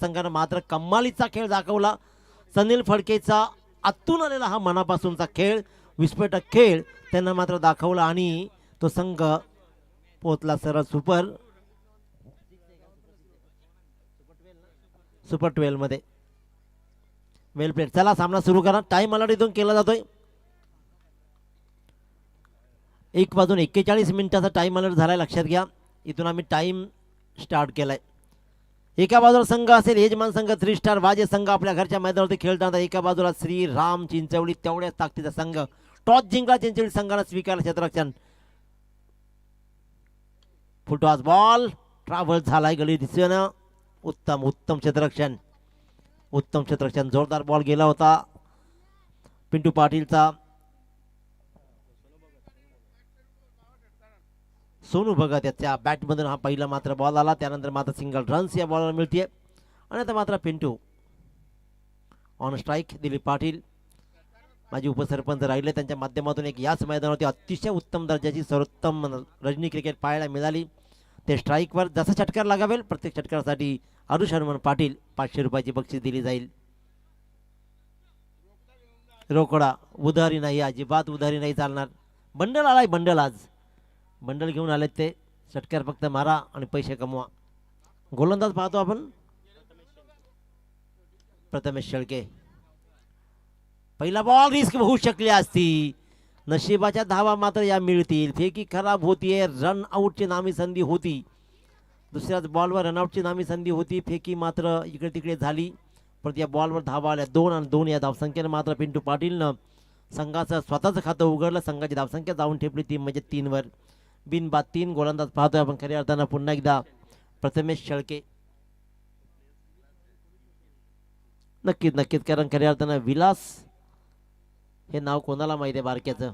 संघानं मात्र कमालीचा खेळ दाखवला. सनील फडकेचा आतून आलेला हा मनापासूनचा खेळ, विस्फोटक खेळ त्यांना मात्र दाखवला आणि तो संघ पोहोचला सरळ सुपर 12 मध्ये. वेल प्लेट. चला सामना सुरू करा. टाइम अलर्ट इथून केला जातोय. एक वाजून 41 मिनिटाचा टाइम अलर्ट झालाय, लक्षात घ्या. इथून आम्ही टाइम स्टार्ट केलाय. एका बाजूला संघ असेल यजमान संघ 3 स्टार वाजे संघ आपल्या घरच्या मैदानावरती खेळताना. एका बाजूला श्री राम चिंचवली तेवढ्याच ताकदीचा संघ. टॉस जिंकला चिंचवली संघाला, स्वीकारलं क्षेत्ररक्षण. फुटॉस बॉल ट्रॅव्हल झालाय गली दिसेना. उत्तम उत्तम क्षेत्ररक्षण, उत्तम क्षेत्ररक्षण. जोरदार बॉल गेला होता पिंटू पाटीलचा. सोनू भगत त्याच्या बॅटमधून हा पहिला मात्र बॉल आला. त्यानंतर मात्र सिंगल रन्स या बॉलवर मिळते आणि आता मात्र पिंटू ऑन स्ट्राईक. दिलीप पाटील माजी उपसरपंच राहिले, त्यांच्या माध्यमातून एक याच मैदानावरती अतिशय उत्तम दर्जाची सर्वोत्तम रजनी क्रिकेट पाहायला मिळाली. ते स्ट्राईकवर जसा षटकार लागावेल प्रत्येक षटकारासाठी अरुष हनुमान पाटील 500 रुपयाची बक्षीस दिली जाईल. रोकडा उधारी नाही, अजिबात उधारी नाही चालणार. बंडल आलाय, बंडल आज बंडल घेऊन आलेत ते. षटकार फक्त मारा आणि पैसे कमवा. गोलंदाज पाहतो आपण प्रथमेश शेळके. पहिला बॉल रिस्क होऊ शकली असती, नशिबाच्या धावा मात्र या मिळतील. फेकी खराब होतीये, रन आउटची नामी संधी होती. दुसऱ्याच बॉलवर रनआउटची नामी संधी होती. फेकी मात्र इकडे तिकडे झाली, परंतु या बॉलवर धावा आल्या 2 आणि 2 या धावसंख्येनं मात्र पिंटू पाटीलनं संघाचं स्वतःचं खातं उघडलं. संघाची धावसंख्या जाऊन ठेपली 3 म्हणजे 3 वर. बिनबाद 3. गोलंदाज पाहतोय आपण खऱ्या अर्थानं पुन्हा एकदा प्रथमेश शेळके. नक्कीच नक्कीच, कारण खऱ्या अर्थानं विलास हे नाव कोणाला माहिती आहे बारक्याचं.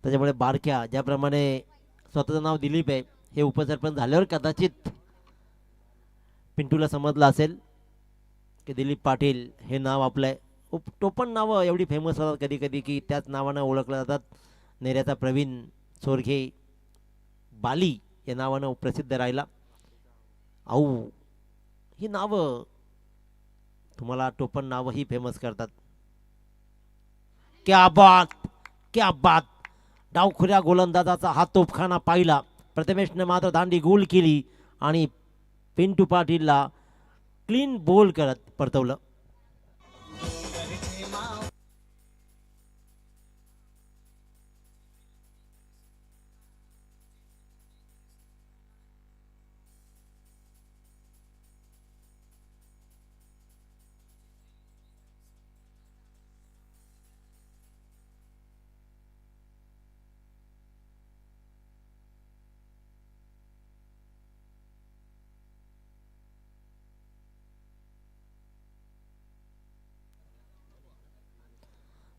त्याच्यामुळे बारक्या ज्याप्रमाणे स्वतःचं नाव दिलीप आहे, हे उपसरपंच झाल्यावर कदाचित पिंटूला समजलं असेल की दिलीप पाटील हे नाव आपलं आहे. टोपण नावं एवढी फेमस होतात कधी कधी की त्याच नावानं ओळखलं जातात. नेऱ्याचा प्रवीण सोरघे बाली या नावानं प्रसिद्ध राहिला. औ ही नावं तुम्हाला टोपण नावही फेमस करतात. क्या बात, क्या बात. डावखुऱ्या गोलंदाजाचा हा तोफखाना पाहिला. प्रथमेशने मात्र दांडी गोल केली आणि पिंटू पाटीलला क्लीन बोल करत परतवलं.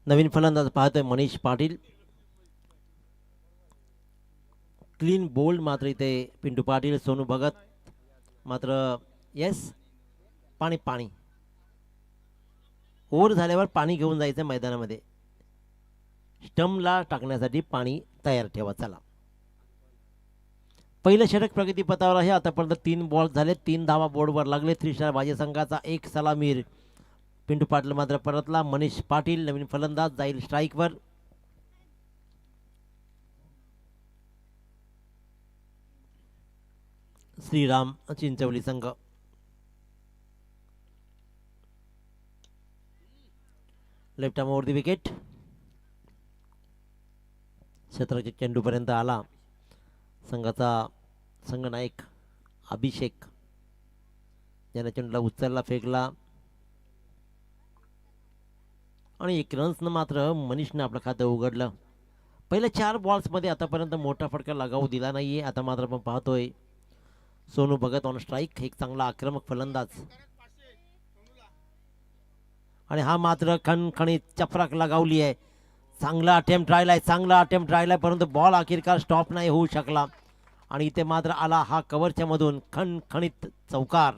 नवीन फलंदाज पाहतोय मनीष पाटील. क्लीन बोल्ड मात्र इथे पिंटू पाटील. सोनू भगत मात्र येस, पाणी पाणी ओव्हर झाल्यावर पाणी घेऊन जायचं मैदानामध्ये. स्टंपला टाकण्यासाठी पाणी तयार ठेवा. चला, पहिलं षटक प्रगतीपथावर आहे. आतापर्यंत 3 बॉल झाले, 3 धावा बोर्डवर लागले. 3 स्टार बाजी संघाचा 1 सलामीर. पिंटू पाटील मात्र परतला. मनीष पाटील नवीन फलंदाज जाईल स्ट्राईकवर. श्रीराम चिंचवली संघ. लेफ्ट आर्म ओव्हर दी विकेट. क्षेत्राच्या चेंडूपर्यंत आला संघाचा संघनायक अभिषेक, ज्याने चेंडूला उचलला, फेकला आणि 1 रन्सनं मात्र मनीषनं आपलं खातं उघडलं. पहिल्या 4 बॉल्समध्ये आतापर्यंत मोठा फटका लगावू दिला नाहीये. आता मात्र आपण पाहतोय सोनू भगत ऑन स्ट्राईक, एक चांगला आक्रमक फलंदाज. आणि हा मात्र खणखणीत चपराक लगावली आहे. चांगला अटेम्प्ट राहिलाय, चांगला अटेम्प्ट राहिलाय, परंतु बॉल अखेरकार स्टॉप नाही होऊ शकला. आणि इथे मात्र आला हा कव्हरच्या मधून खणखणीत चौकार.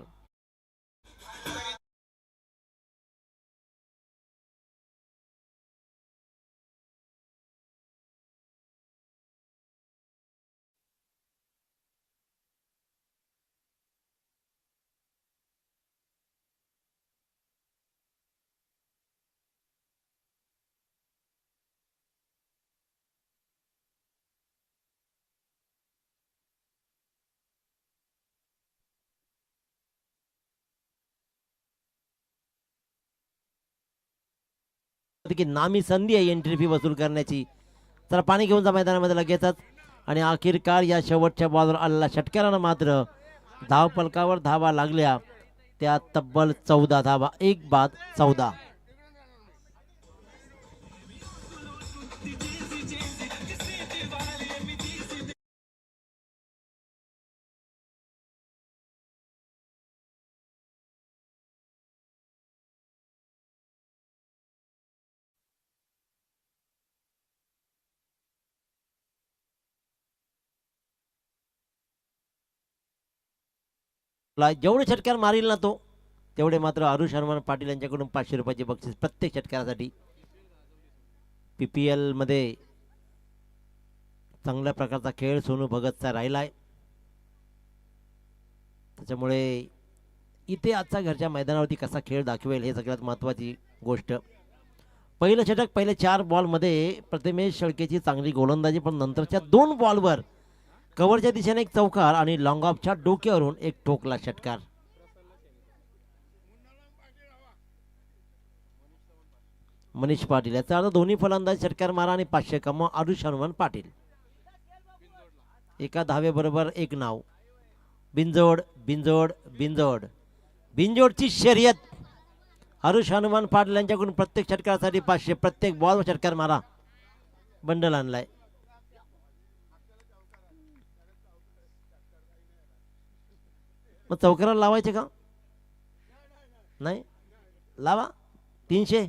होती की नामी संधी आहे एंट्री फी वसूल करण्याची. तर पाणी घेऊन जा मैदानामध्ये लगेचच. आणि अखेरकार या शेवटच्या बॉलवर आलेल्या षटकारानं मात्र धावफलकावर धावा लागल्या त्या तब्बल 14 धावा. 1 बाद 14. जेवढे षटकार मारील ना तो तेवढे मात्र आरुष हनुमान पाटील यांच्याकडून 500 रुपयाचे बक्षीस प्रत्येक षटकारासाठी. PPL मध्ये चांगल्या प्रकारचा खेळ सोनू भगतचा राहिलाय. त्याच्यामुळे इथे आजचा घरच्या मैदानावरती कसा खेळ दाखवेल हे सगळ्यात महत्त्वाची गोष्ट. पहिलं षटक पहिले 4 बॉलमध्ये प्रथमेश शेळकेची चांगली गोलंदाजी, पण नंतरच्या 2 बॉलवर कव्हरच्या दिशेने एक चौकार आणि लॉंग ऑफच्या डोक्यावरून एक ठोकला षटकार. मनीष पाटील याचा अर्थ दोन्ही फलंदाज षटकार मारा आणि 500 कमाव. आरुष हनुमान पाटील एका धावेबरोबर एक नाव. बिंजोड बिंजोड बिंजोड बिंजोडची शर्यत. आरुष हनुमान पाटील यांच्याकडून प्रत्येक षटकारासाठी 500, प्रत्येक बॉलवर षटकार मारा. बंडल आणलाय. मग चौकाराला लावायचे का नाही? लावा. 300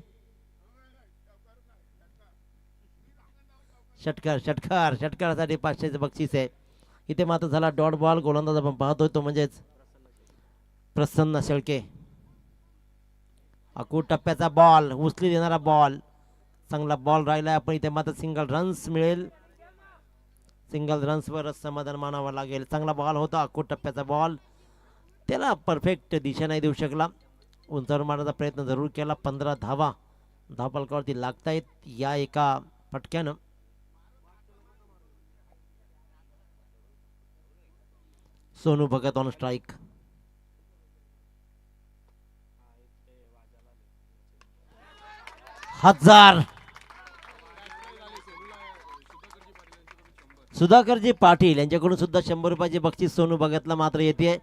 षटकार षटकार षटकारासाठी 500चे बक्षीस आहे. इथे मात्र झाला डॉट बॉल. गोलंदाज आपण पाहतोय तो म्हणजेच प्रसन्न शेळके. अकूट टप्प्याचा बॉल, उचली देणारा बॉल, चांगला बॉल राहिला. आपण इथे मात्र सिंगल रन्स मिळेल. सिंगल रन्सवरच समाधान मानावं लागेल. चांगला बॉल होता अकूट टप्प्याचा बॉल. त्याला परफेक्ट दिशा नाही देऊ शकला. उंचावर मारण्याचा प्रयत्न जरूर केला. 15 धावा धावफलकावरती लागतायत या एका फटक्यानं. Sonu Bhagat on strike. हजार. सुधाकरजी पाटील यांच्याकडून सुद्धा 100 रुपयाचे बक्षीस सोनू भगतला मात्र येते.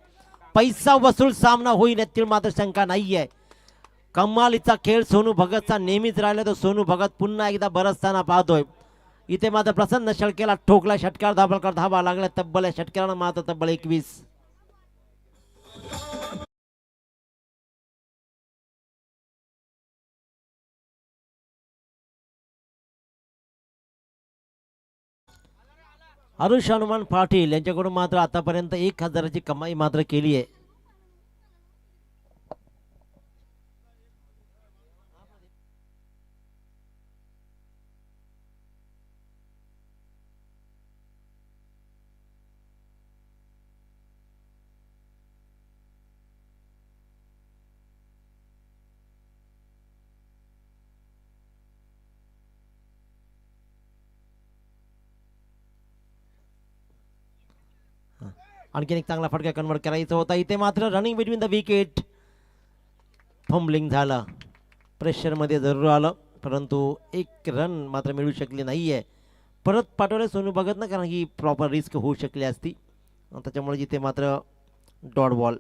पैसा वसूल सामना होईल यातील मात्र शंका नाहीये. कमालीचा खेळ सोनू भगतचा नेहमीच राहिला. तो सोनू भगत पुन्हा एकदा बरसताना पाहतोय. इथे मात्र प्रसन्न शेळकेला ठोकला षटकार. धावफलकावर धावा लागल्या तब्बल. या षटकारानं मात्र तब्बल 21. आरुष हनुमान पाटील यांच्याकडून मात्र आतापर्यंत 1000ची कमाई मात्र केली आहे. आणखीन एक चांगला फटका कन्वर्ट करायचा होता. इथे मात्र running between the wicket. Fumbling झालं. प्रेशरमध्ये जरूर आलं परंतु एक रन मात्र मिळू शकले नाहीये. परत पाठवले सोनू भगत ना, कारण की प्रॉपर रिस्क होऊ शकली असती. त्याच्यामुळे जिथे मात्र डॉट बॉल.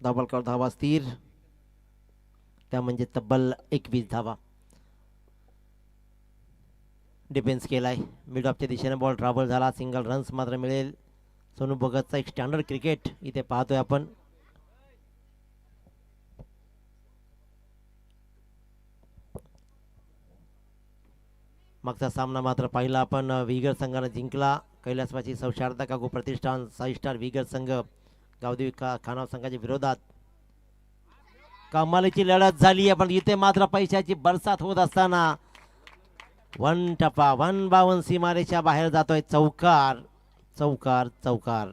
धावफलकावर धावा स्थिर. त्या म्हणजे तब्बल 21 धावा. डिफेन्स केलाय. मिड ऑफच्या दिशेने बॉल ट्रॅव्हल झाला. सिंगल रन्स मात्र मिळेल. सोनू भगतचा एक स्टँडर्ड क्रिकेट इथे पाहतोय आपण. मागचा सामना मात्र पाहिला आपण. विगर संघाने जिंकला. कैलासवासी सौ शारदा काकू प्रतिष्ठान 6 स्टार विगर संघ गावदेवी खानाव संघाच्या विरोधात कमालीची लढत झाली आहे. पण इथे मात्र पैशाची बरसात होत असताना 1 टप्पा 1 सीमारेच्या बाहेर जातोय. चौकार चौकार चौकार.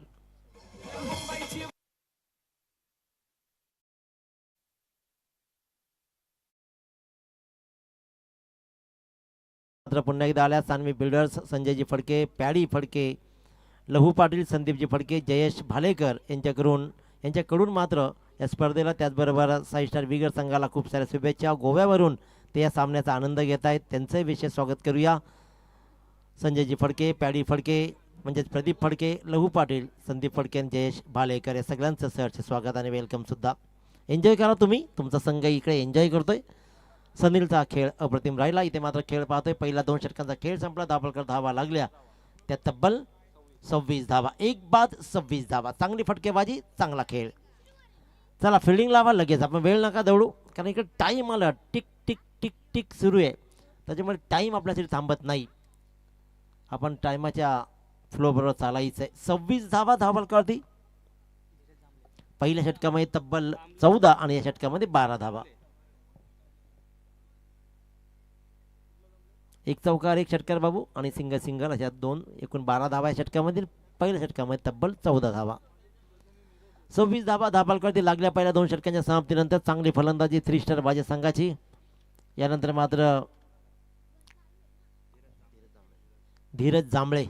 मात्र पुन्हा एकदा आल्या सानवी बिल्डर्स. संजयजी फडके, पॅडी फडके, लहू पाटील, संदीपजी फडके, जयेश भालेकर यांच्याकडून मात्र या स्पर्धेला. त्याचबरोबर साई स्टार बिगर संघाला खूप साऱ्या शुभेच्छा. गोव्यावरून ते या सामन्याचा आनंद घेत आहेत, त्यांचंही विशेष स्वागत करूया. संजयजी फडके, पॅडी फडके म्हणजेच प्रदीप फडके, लहू पाटील, संदीप फडके आणि जयेश भालेकर या सगळ्यांचं सहर्ष स्वागत आणि वेलकमसुद्धा. एन्जॉय करा तुम्ही, तुमचा संघ इकडे एन्जॉय करतोय. सनीलचा खेळ अप्रतिम राहिला. इथे मात्र खेळ पाहतोय, पहिला 2 षटकांचा खेळ संपला. दाभोलकर धावा लागल्या त्या तब्बल 26 धावा, 1 बाद 26 धावा. चांगली फटकेबाजी, चांगला खेळ. चला फिल्डिंग लावा लगेच, आपण वेळ नका दौडू, कारण इकडे टाईम आला, टिक टिक टिक टिक सुरू आहे, त्याच्यामुळे टाईम आपल्यासाठी थांबत नाही. आपण टायमाच्या फ्लो बरोबर चालायचं आहे. 26 धावा धावलकरती पहिल्या षटकामध्ये तब्बल 14 आणि या षटकामध्ये 12 धावा. एक चौकार एक षटकार बाबू आणि सिंगल सिंगल अशा 2, एकूण 12 धावा या षटकामधील. पहिल्या षटकामध्ये तब्बल 14 धावा. 26 धावा धावलकरती लागल्या पहिल्या 2 षटकांच्या समाप्तीनंतर. चांगली फलंदाजी 3 स्टार बाजी संघाची. यानंतर मात्र धीरज जांभळे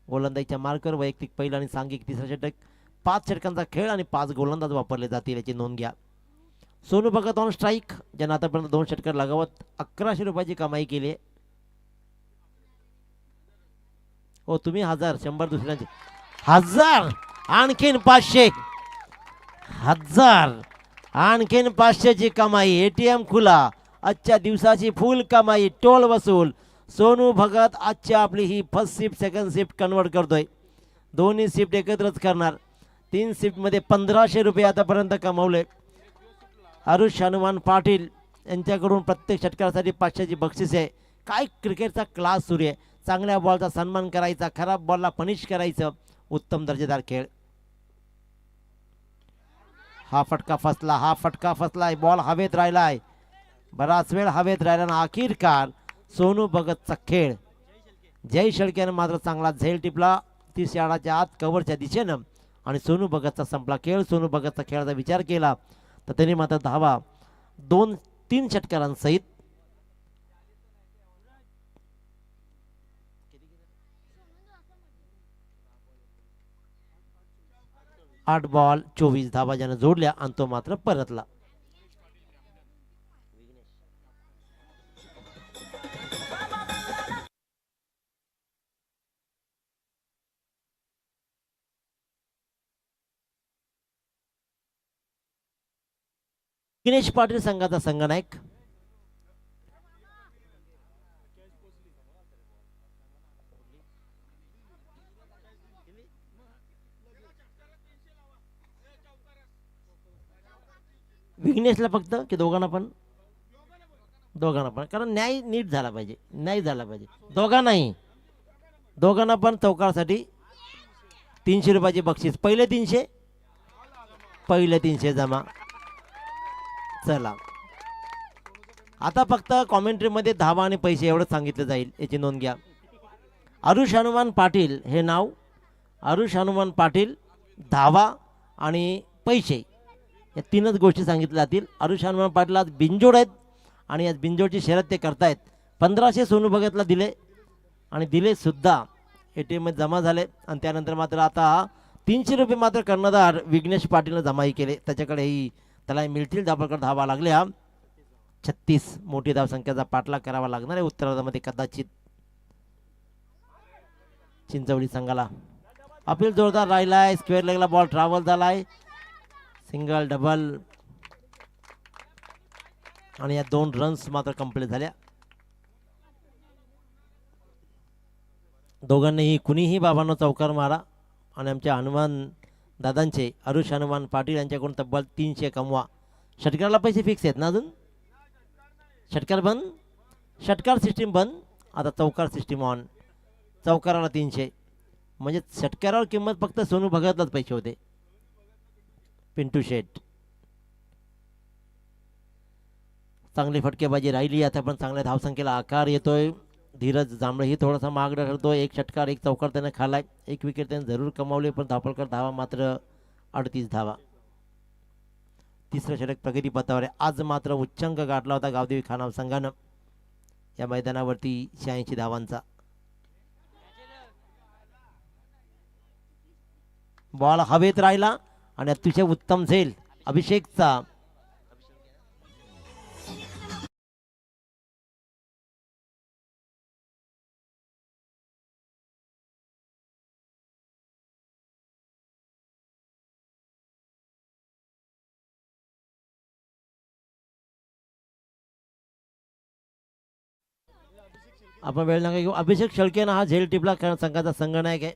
गोलंदाजीच्या मार्कर. वैयक्तिक पहिला आणि सांघिक तिसरा षटक. 5 षटकांचा खेळ आणि 5 गोलंदाज वापरले जातील याची नोंद घ्या. सोनू भगत ऑन स्ट्राईक, ज्यानं आतापर्यंत 2 षटकार लगावत 1100 रुपयाची कमाई केली आहे. हो तुम्ही 1000, 100 दुसऱ्यांचे 1000, आणखीन 500, 1000, आणखीन 500ची कमाई. एटीएम खुला, आजच्या दिवसाची फुल कमाई, टोल वसूल. सोनू भगत आजच्या आपली ही first shift second shift convert करतोय. दोन्ही शिफ्ट एकत्रच करणार. 3 शिफ्टमध्ये 1500 रुपये आतापर्यंत कमावले. आरुष हनुमान पाटील यांच्याकडून प्रत्येक षटकासाठी 500ची बक्षीस आहे. काय क्रिकेटचा क्लास सुरू आहे. चांगल्या बॉलचा सन्मान करायचा, खराब बॉलला पनिश करायचं. उत्तम दर्जेदार खेळ. हा फटका फसला, हा फटका फसलाय. बॉल हवेत राहिलाय, बराच वेळ हवेत राहिला आणि अखेरकार सोनू भगतचा खेळ. जय शेळकेनं मात्र चांगला झेल टिपला 30 यार्डाच्या आत कव्हरच्या दिशेनं आणि सोनू भगतचा संपला खेळ. सोनू भगतचा खेळाचा विचार केला तर त्यांनी मात्र धावा 2-3 षटकारांसहित 8 बॉल 24 धावा ज्यानं जोडल्या आणि तो मात्र परतला. विघ्नेश पाटील संघाचा संघनायक. विघ्नेशला फक्त की दोघांना पण? दोघांना पण, कारण न्याय नीट झाला पाहिजे, न्याय झाला पाहिजे दोघांनाही. दोघांना पण चौकारासाठी 300 रुपयाची बक्षीस. पहिले 300 जमा. चला आता फक्त कॉमेंट्रीमध्ये धावा आणि पैसे एवढं सांगितलं जाईल याची नोंद घ्या. आरुष हनुमान पाटील हे नाव. आरुष हनुमान पाटील, धावा आणि पैसे या 3च गोष्टी सांगितल्या जातील. आरुष हनुमान पाटील आज बिंजोड आहेत आणि आज बिंजोडची शर्यत ते करतायत. 1500 सोनू भगतला दिले आणि दिले सुद्धा ATM मध्ये जमा झाले. आणि त्यानंतर मात्र आता 300 रुपये मात्र कर्णधार विघ्नेश पाटीलनं जमाही केले. त्याच्याकडेही त्याला मिळतील. दाभोलकर धावा लागल्या 36. मोठी धावसंख्येचा पाठलाग करावा लागणार आहे उत्तरार्धामध्ये कदाचित चिंचवली संघाला. अपील जोरदार राहिलाय. स्क्वेअर लेगला बॉल ट्रॅव्हल झालाय. सिंगल डबल आणि या 2 रन्स मात्र कंप्लीट झाल्या. दोघांनीही कुणीही बाबांना चौकार मारा आणि आमच्या हनुमान दादांचे आरुष हनुमान पाटील यांच्याकडून तब्बल 300 कमवा. षटकाराला पैसे फिक्स आहेत ना अजून? षटकार बंद, षटकार सिस्टीम बंद, आता चौकार सिस्टीम ऑन. चौकाराला 300 म्हणजे षटकारावर किंमत फक्त सोनू भगतलाच पैसे होते. पिंटू शेट चांगली फटकेबाजी राहिली. आता पण चांगल्या धावसंख्येला आकार येतोय. धीरज जांभळेही थोडासा मागडा ठरतो. 1 षटकार 1 चौकार त्याने खालाय. 1 विकेट त्याने जरूर कमावले पण दाभोलकर धावा मात्र 38 धावा. तिसरं षटक प्रगती पथावर आहे. आज मात्र उच्चांक गाठला होता गावदेवी खानाव संघानं या मैदानावरती 86 धावांचा. बॉल हवेत राहिला आणि अतिशय उत्तम झेल अभिषेकचा आपण वेळ नका घेऊ. अभिषेक शेळकेनं हा झेल टिपला संघाचा संघनायक आहे.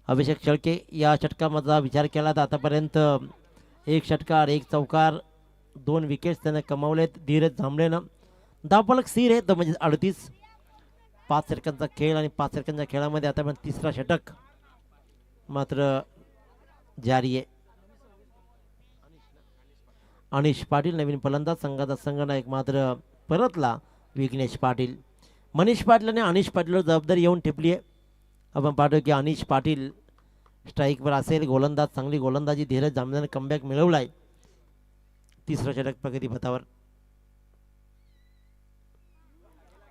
अभिषेक शेळके या षटकामधला विचार केला तर आतापर्यंत एक षटकार एक चौकार 2 विकेट्स त्याने कमावलेत. धीरज झांबळेनं धावफलक स्थिर आहे तो म्हणजे 38. 5 षटकांचा खेळ आणि 5 षटकांच्या खेळामध्ये आतापर्यंत तिसरा षटक मात्र जारी आहे. अनिश पाटील नवीन फलंदाज संघाचा संघनायक मात्र परतला विघ्नेश पाटील. मनीष पाटील आणि अनिश पाटीलवर जबाबदारी येऊन ठेपली आहे. आपण पाहतो की अनिश पाटील स्ट्राईकवर असेल. गोलंदाज चांगली गोलंदाजी धीरज जांभळेने कमबॅक मिळवलाय. तिसरं षटक प्रगती पथावर.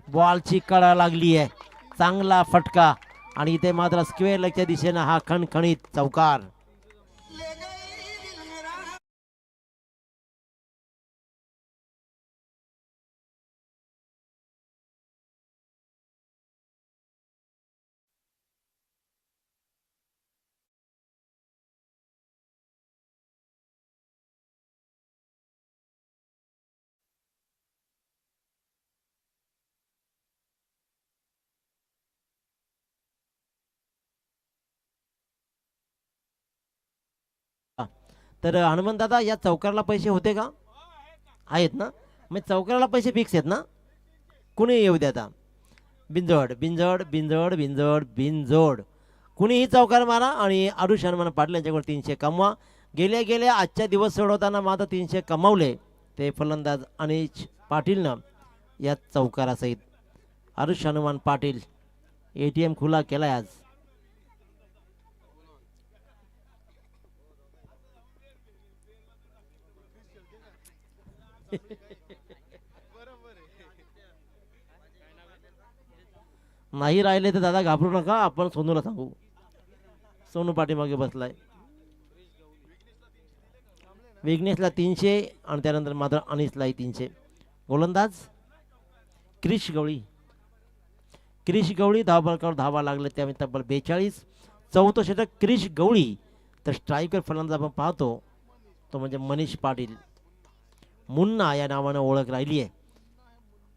बॉलची कळा लागली आहे. चांगला फटका आणि इथे मात्र स्क्वेअर लेगच्या दिशेनं हा खणखणीत चौकार. तर हनुमान दादा या चौकारला पैसे होते का? आहेत ना? मग चौकाराला पैसे फिक्स आहेत ना? कुणी येऊ द्या आता. बिंजोड बिंजोड बिंजोड बिंजोड बिंजोड कुणीही चौकार मारा आणि आरुष हनुमान पाटील यांच्याकडे 300 कमवा. गेल्या गेल्या आजच्या दिवस सोडवताना मात्र 300 कमावले ते फलंदाज अनिश पाटीलनं या चौकारासहित. आरुष हनुमान पाटील ATM खुला केलाय आज. नाही राहिले तर दादा घाबरू नका. आपण सोनूला सांगू. सोनू पाठीमागे बसलाय. विघ्नेशला 300 आणि त्यानंतर मात्र अनिशलाही 300. गोलंदाज क्रिश गवळी. क्रिश गवळी धावफलकावर धावा लागले त्यामुळे तब्बल 42. चौथं षटक क्रिश गवळी. तर स्ट्रायकर फलंदाज आपण पाहतो तो म्हणजे मनीष पाटील. मुन्ना या नावानं ओळख राहिली आहे.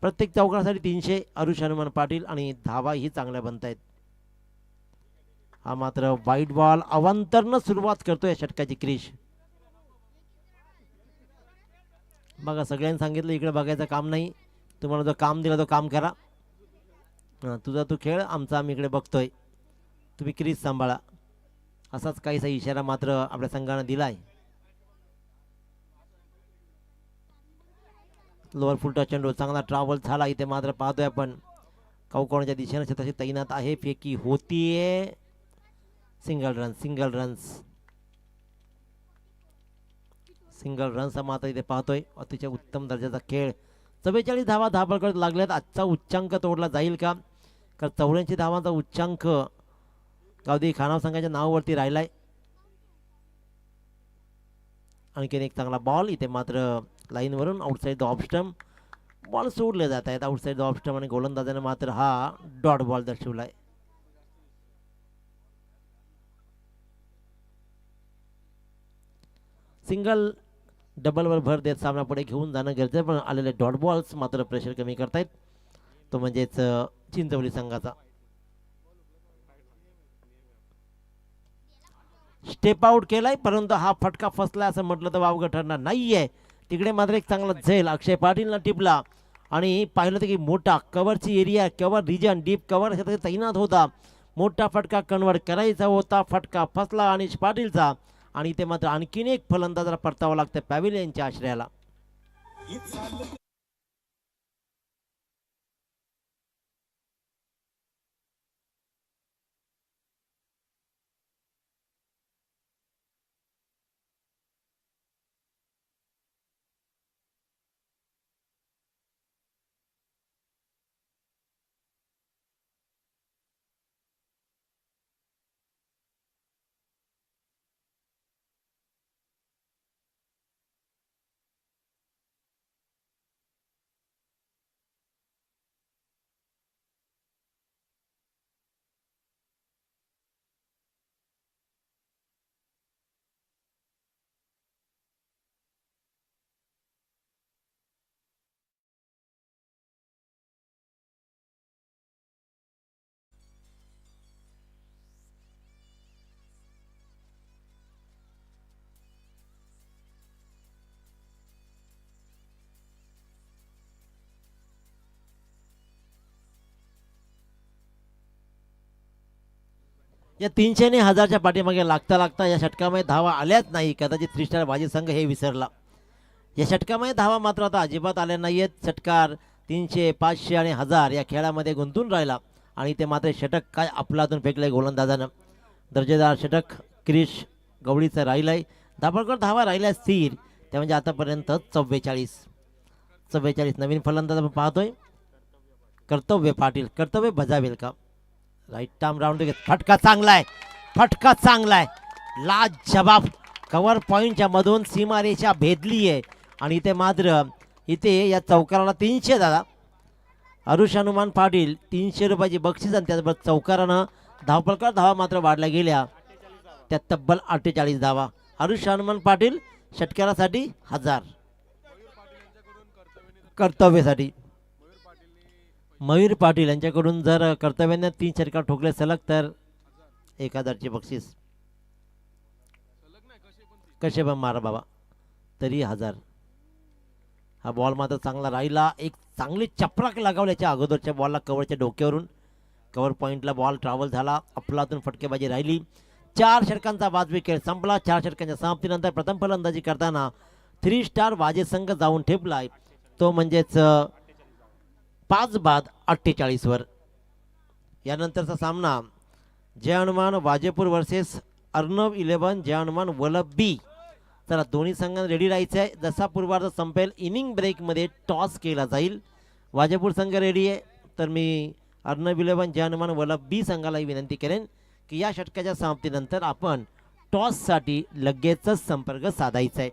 प्रत्येक चौकासाठी 300. आरुष हनुमान पाटील आणि धावाही चांगल्या बनत आहेत. हा मात्र वाईट बॉल अवांतरनं सुरुवात करतोय षटकाची क्रिश. बघा सगळ्यांनी सांगितलं इकडे बघायचं काम नाही. तुम्हाला जो काम दिला तो काम करा. तुझा तू खेळ आमचा आम्ही इकडे बघतोय. तुम्ही क्रीज सांभाळा. असाच काहीसा इशारा मात्र आपल्या संघानं दिलाय. लोअर फुलटा चेंडू चांगला ट्रॅव्हल झाला. इथे मात्र पाहतोय आपण कौकोणाच्या दिशेनं तशी तैनात आहे. फेकी होतीये. Single run single runs single रनचा मात्र इथे पाहतोय. अतिशय उत्तम दर्जाचा खेळ. 44 धावा धावफलकावर लागल्यात. आजचा उच्चांक तोडला जाईल का? कारण 84 धावांचा उच्चांक गावदेवी खानाव संघाच्या नावावरती राहिलाय. आणखीन एक चांगला बॉल. इथे मात्र लाईनवरून outside the off stump ball सोडले जात आहेत. आउटसाईड द ऑफ स्टंप आणि गोलंदाजाने मात्र हा डॉट बॉल दर्शवलाय. सिंगल डबलवर भर देत सामना पुढे घेऊन जाणं गरजेचं पण आलेले डॉट बॉल्स मात्र प्रेशर कमी करतायत. तो म्हणजेच चिंचवली संघाचा. स्टेप आउट केलाय परंतु हा फटका फसला असं म्हटलं तर वावगं ठरणार नाहीये. तिकडे मात्र एक चांगला झेल अक्षय पाटीलनं टिपला आणि पाहिलं तर की मोठा कव्हरची area cover region deep cover तैनात होता. मोठा फटका कन्वर्ट करायचा होता. फटका फसला अनिश पाटीलचा आणि ते मात्र आणखीन एक फलंदाजाला परतावं लागतं पॅव्हिलियनच्या आश्रयाला. या 300 आणि 1000च्या पाठीमागे लागता लागता या षटकामध्ये धावा आल्याच नाही. कदाचित थ्री स्टार बाजी संघ हे विसरला. या षटकामध्ये धावा मात्र आता अजिबात आल्या नाही आहेत. षटकार 300, 500 आणि 1000 या खेळामध्ये गुंतून राहिला आणि ते मात्र षटक काय आपलातून फेकले गोलंदाजानं. दर्जेदार षटक क्रिश गवळीचं राहिलंय. धाबळकर धावा राहिल्या स्थिर त्या म्हणजे आतापर्यंत 44. नवीन फलंदाज आपण पाहतोय कर्तव्य पाटील. कर्तव्य बजावेल का? राईट आर्म राऊंड फटका चांगला आहे. लाजवाब कव्हर पॉईंटच्या मधून सीमारेषा भेदली आहे आणि इथे मात्र या चौकाराला 300 दादा. अरुष हनुमान पाटील 300 रुपयाची बक्षीस आणि त्याचबरोबर चौकारानं धावपळकर धावा मात्र वाढल्या गेल्या त्या तब्बल 48 धावा. अरुष हनुमान पाटील षटकारासाठी 1000. कर्तव्यासाठी मयूर पाटील यांच्याकडून जर कर्तव्याने 3 षटकार ठोकले सलग तर 1000ची बक्षीस. कसे पण मारा बाबा तरी 1000. हा बॉल मात्र चांगला राहिला. एक चांगली चपराक लगावल्याच्या अगोदरच्या बॉलला कव्हरच्या डोक्यावरून कव्हर पॉईंटला बॉल ट्रॅव्हल झाला. अफलातून फटकेबाजी राहिली. 4 षटकांचा वाजवी खेळ संपला. 4 षटकांच्या समाप्तीनंतर प्रथम फलंदाजी करताना 3 स्टार वाजे संघ जाऊन ठेपलाय तो म्हणजेच 5 बाद 48 वर. यानंतरचा सामना जय हनुमान वाजेपूर वर्सेस अर्णव 11 जय हनुमान वलभ बी. चला दोन्ही संघांना रेडी राहायचं आहे. जसा पूर्वार्ध संपेल इनिंग ब्रेकमध्ये टॉस केला जाईल. वाजेपूर संघ रेडी आहे तर मी अर्णव 11 जय हनुमान वलभ बी संघालाही विनंती करेन की या षटकाच्या समाप्तीनंतर आपण टॉससाठी लगेचच संपर्क साधायचा आहे.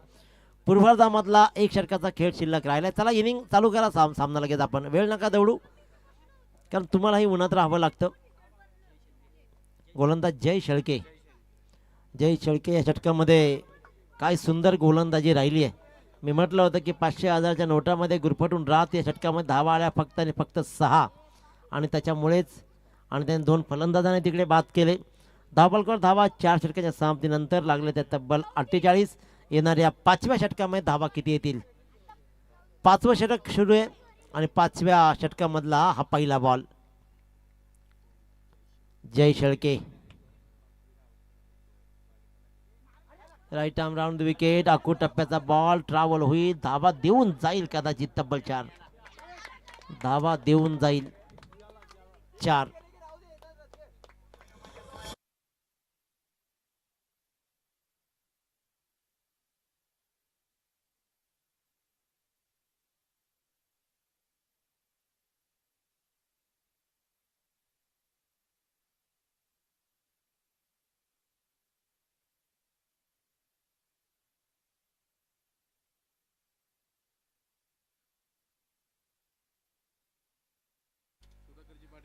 पूर्वार्धामधला 1 षटकाचा खेळ शिल्लक राहिला. चला इनिंग चालू करा. सामना लगेच आपण वेळ नका दौडू कारण तुम्हालाही उन्हात राहावं लागतं. गोलंदाज जय शेळके या षटकामध्ये काय सुंदर गोलंदाजी राहिली आहे. मी म्हटलं होतं की 500 1000च्या नोटामध्ये गुरफटून राहत या षटकामध्ये धावा आल्या फक्त आणि फक्त 6 आणि त्याच्यामुळेच आणि त्याने 2 फलंदाजांनी तिकडे बाद केले. धावपळकर धावा 4 षटकाच्या समाप्तीनंतर लागले त्या तब्बल 48. येणाऱ्या 5व्या षटकामध्ये धावा किती येतील? 5वं षटक सुरू आहे आणि 5व्या षटकामधला हा पहिला ball. Jay Shelke right arm round wicket. आखू टप्प्याचा बॉल ट्रॅव्हल होईल. धावा देऊन जाईल कदाचित तब्बल 4 धावा देऊन जाईल 4.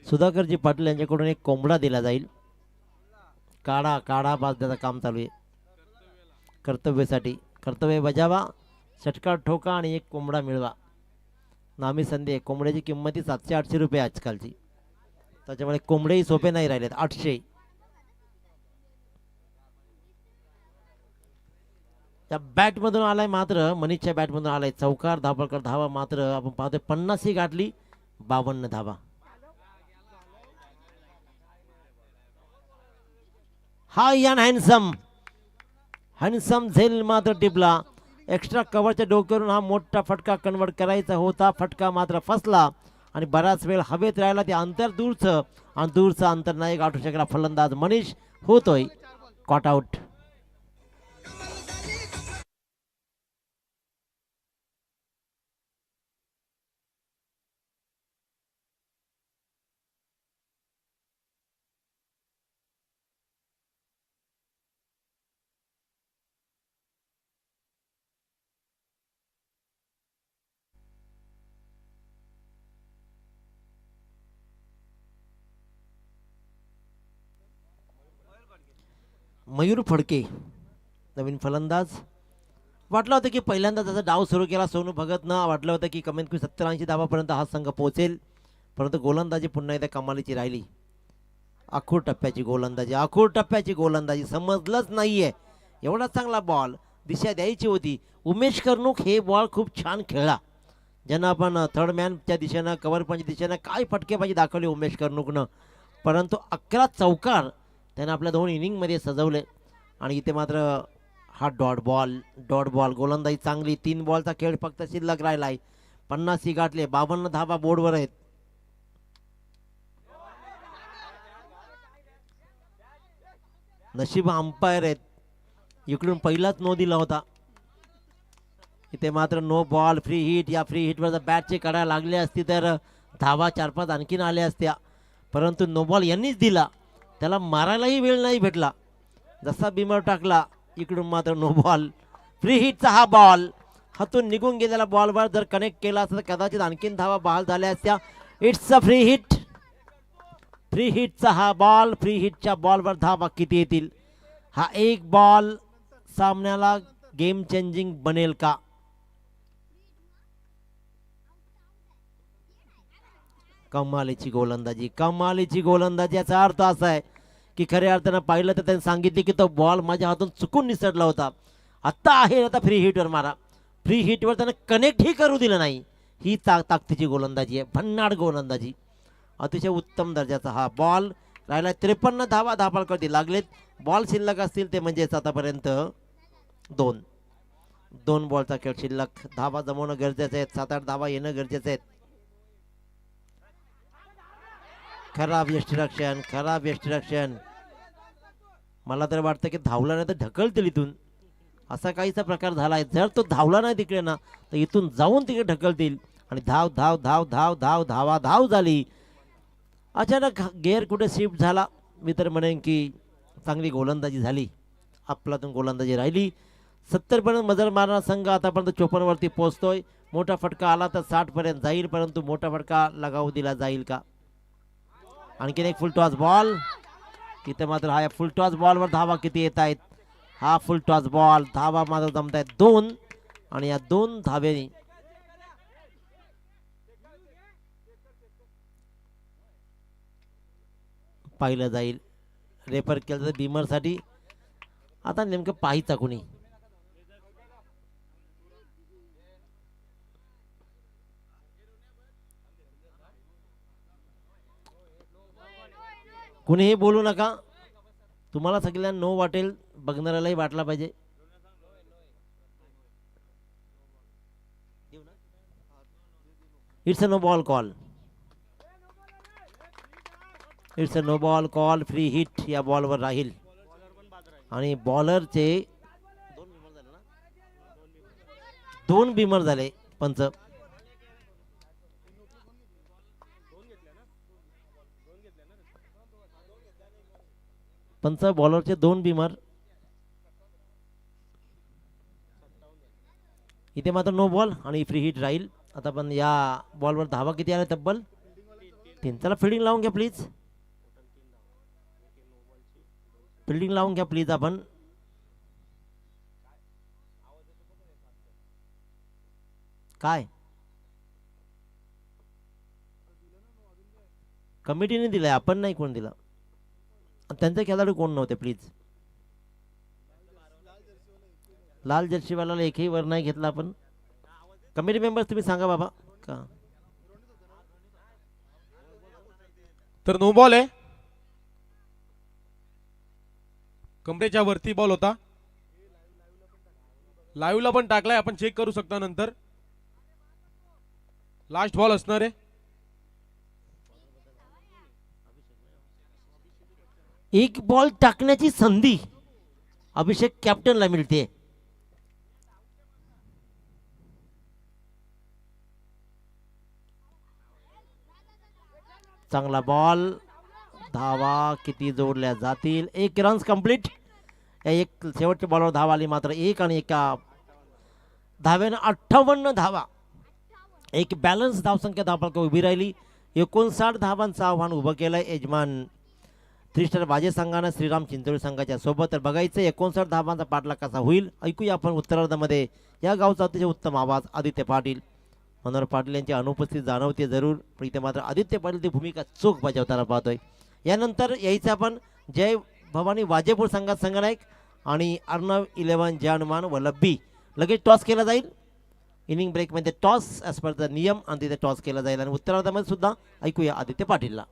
सुधाकरजी पाटील यांच्याकडून एक कोंबडा दिला जाईल. काढा बाज त्याचं काम चालू आहे. कर्तव्यासाठी कर्तव्य बजावा. षटकार ठोका आणि एक कोंबडा मिळवा. नामी संधी. कोंबड्याची किंमत 700-800 रुपये आजकालची. त्याच्यामुळे कोंबडेही सोपे नाही राहिलेत. 800 त्या बॅटमधून आलाय मात्र मनीषच्या बॅटमधून आलाय चौकार. धावपळकर धावा मात्र आपण पाहतोय 50 ही गाठली. 52 धावा. हा यान हॅन्सम झेल मात्र टिपला. एक्स्ट्रा कव्हरच्या डोक्यावरून हा मोठा फटका कन्वर्ट करायचा होता. फटका मात्र फसला आणि बराच वेळ हवेत राहिला. ते अंतर दूरचं आणि दूरचं अंतर नाही गाठू शकला फलंदाज मनीष. होतोय कॉट आउट. मयूर फडके नवीन फलंदाज. वाटलं होतं की पहिल्यांदा त्याचा डाव सुरू केला सोनू भगतनं. वाटलं होतं की कमीत कमी 70-80 धावापर्यंत हा संघ पोहोचेल परंतु गोलंदाजी पुन्हा एकदा कमालीची राहिली. आखूड टप्प्याची गोलंदाजी समजलंच नाहीये. एवढा चांगला बॉल दिशा द्यायची होती. उमेश कर्णूक हे बॉल खूप छान खेळला. ज्यांना आपण थर्ड मॅनच्या दिशेनं कव्हर पॉईंटच्या दिशेनं काय फटकेबाजी दाखवली उमेश कर्णूकनं. परंतु 11 चौकार त्यानं आपल्या 2 इनिंगमध्ये सजवले आणि इथे मात्र हा डॉट बॉल गोलंदाजी चांगली. 3 बॉलचा खेळ फक्त शिल्लक राहिला आहे. 50 गाठले. 52 धावा बोर्डवर आहेत. नशीब अंपायर आहेत. इकडून पहिलाच नो दिला होता. इथे मात्र नो बॉल फ्री हिट. या फ्री हिटवर जर बॅटचे कड्या लागले असती तर धावा 4-5 आणखीन आल्या असत्या, परंतु नो बॉल यांनीच दिला. त्याला मारायलाही वेळ नाही भेटला. जसा बिमर टाकला इकडून मात्र नो बॉल. फ्री हिटचा हा बॉल हातून निघून गेलेला बॉलवर जर कनेक्ट केला असता तर कदाचित आणखीन धावा बहाल झाल्या असत्या. It's a free hit. Free हिटचा हा बॉल. फ्री हिटच्या बॉलवर धावा किती येतील? हा एक बॉल सामन्याला गेम चेंजिंग बनेल का? कमालीची गोलंदाजी. याचा अर्थ असा आहे की खऱ्या अर्थानं पाहिलं तर त्यांनी सांगितले की तो बॉल माझ्या हातून चुकून निसटला होता. आत्ता आहे आता फ्री हिटवर मारा. फ्री हिटवर त्यानं कनेक्टही करू दिलं नाही. ही ताकदीची गोलंदाजी आहे. भन्नाट गोलंदाजी. अतिशय उत्तम दर्जाचा हा बॉल. राहिला 53 धावा. धापाळकरती लागलेत. बॉल शिल्लक असतील ते म्हणजेच आतापर्यंत 2 बॉलचा खेळ शिल्लक. धावा जमवणं गरजेचं आहे. 7-8 धावा येणं गरजेचं आहे. खराब यष्टिरक्षण. मला तर वाटतं की धावला नाही तर ढकलतील इथून, असा काहीसा प्रकार झाला आहे. जर तो धावला नाही तिकडे ना तर इथून जाऊन तिकडे ढकलतील. आणि धाव झाली. अचानक गेअर कुठे शिफ्ट झाला. मी तर म्हणेन की चांगली गोलंदाजी झाली. आपल्यातून गोलंदाजी राहिली. 70 पर्यंत मजल मारणारा संघ आतापर्यंत 54 वरती पोहोचतोय. मोठा फटका आला तर 60 पर्यंत जाईल, परंतु मोठा फटका लगावू दिला जाईल का? आणखीन एक फुल टॉस बॉल. इथे मात्र हा फुल टॉस बॉलवर धावा किती येत आहेत? हा फुल टॉस बॉल. धावा मात्र जमत आहेत 2 आणि या 2 धावेने पाहिलं जाईल. रेफर केलं तर बिमरसाठी. आता नेमकं पाहायचा कोणी? कुणीही बोलू नका. तुम्हाला सगळ्यांना नो वाटेल, बघणाऱ्यालाही वाटला पाहिजे. It's a no ball call. It's a no ball call. Free hit या बॉलवर राहील. आणि बॉलरचे 2 बिमर झाले. पंच बॉलरचे 2 बिमर. इथे मात्र नो बॉल आणि फ्री हिट राहील. आता पण या बॉलवर धावा किती आल्या? तब्बल 3. त्याला फिल्डिंग लावून घ्या प्लीज. फिल्डिंग लावून घ्या प्लीज. आपण काय कमिटीने दिलाय, आपण नाही. कोण दिला? त्यांचे खेळाडू कोण नव्हते प्लीज. लाल जर्सीवाल्याला एकही वर नाही घेतला आपण. कमिटी मेंबर्स तुम्ही सांगा बाबा का. तर नो बॉल आहे. कमरेच्या वरती बॉल होता. लाईव्हला पण टाकलाय, आपण चेक करू शकता नंतर. लास्ट बॉल असणार आहे. एक बॉल टाकण्याची संधी अभिषेक कॅप्टनला मिळते. चांगला बॉल. धावा किती जोडल्या जातील? 1 रन्स कंप्लीट. एक शेवटच्या बॉलवर धावा आली मात्र 1 आणि एका धावेनं 58 धावा. एक बॅलन्स धावसंख्या धावफलक उभी राहिली. 59 धावांचं आव्हान उभं केलंय यजमान 3 स्टार बाजे संघानं श्रीराम चिंचोळी संघाच्या सोबत. तर बघायचं 59 धावांचा पाठलाग कसा होईल. ऐकूया आपण उत्तरार्धामध्ये या गावचा अतिशय उत्तम आवाज आदित्य पाटील. मनोहर पाटील यांची अनुपस्थिती जाणवते जरूर, पण इथे मात्र आदित्य पाटील ती भूमिका चोख बजावताना पाहतोय. यानंतर यायचं आपण जय भवानी वाजेपूर संघात संघनायक आणि अर्णव 11 जय व लब्बी. लगेच टॉस केला जाईल. इनिंग ब्रेकमध्ये टॉस ॲज पर द नियम आणि तिथे टॉस केला जाईल. आणि उत्तरार्धामध्ये सुद्धा ऐकूया आदित्य पाटीलला.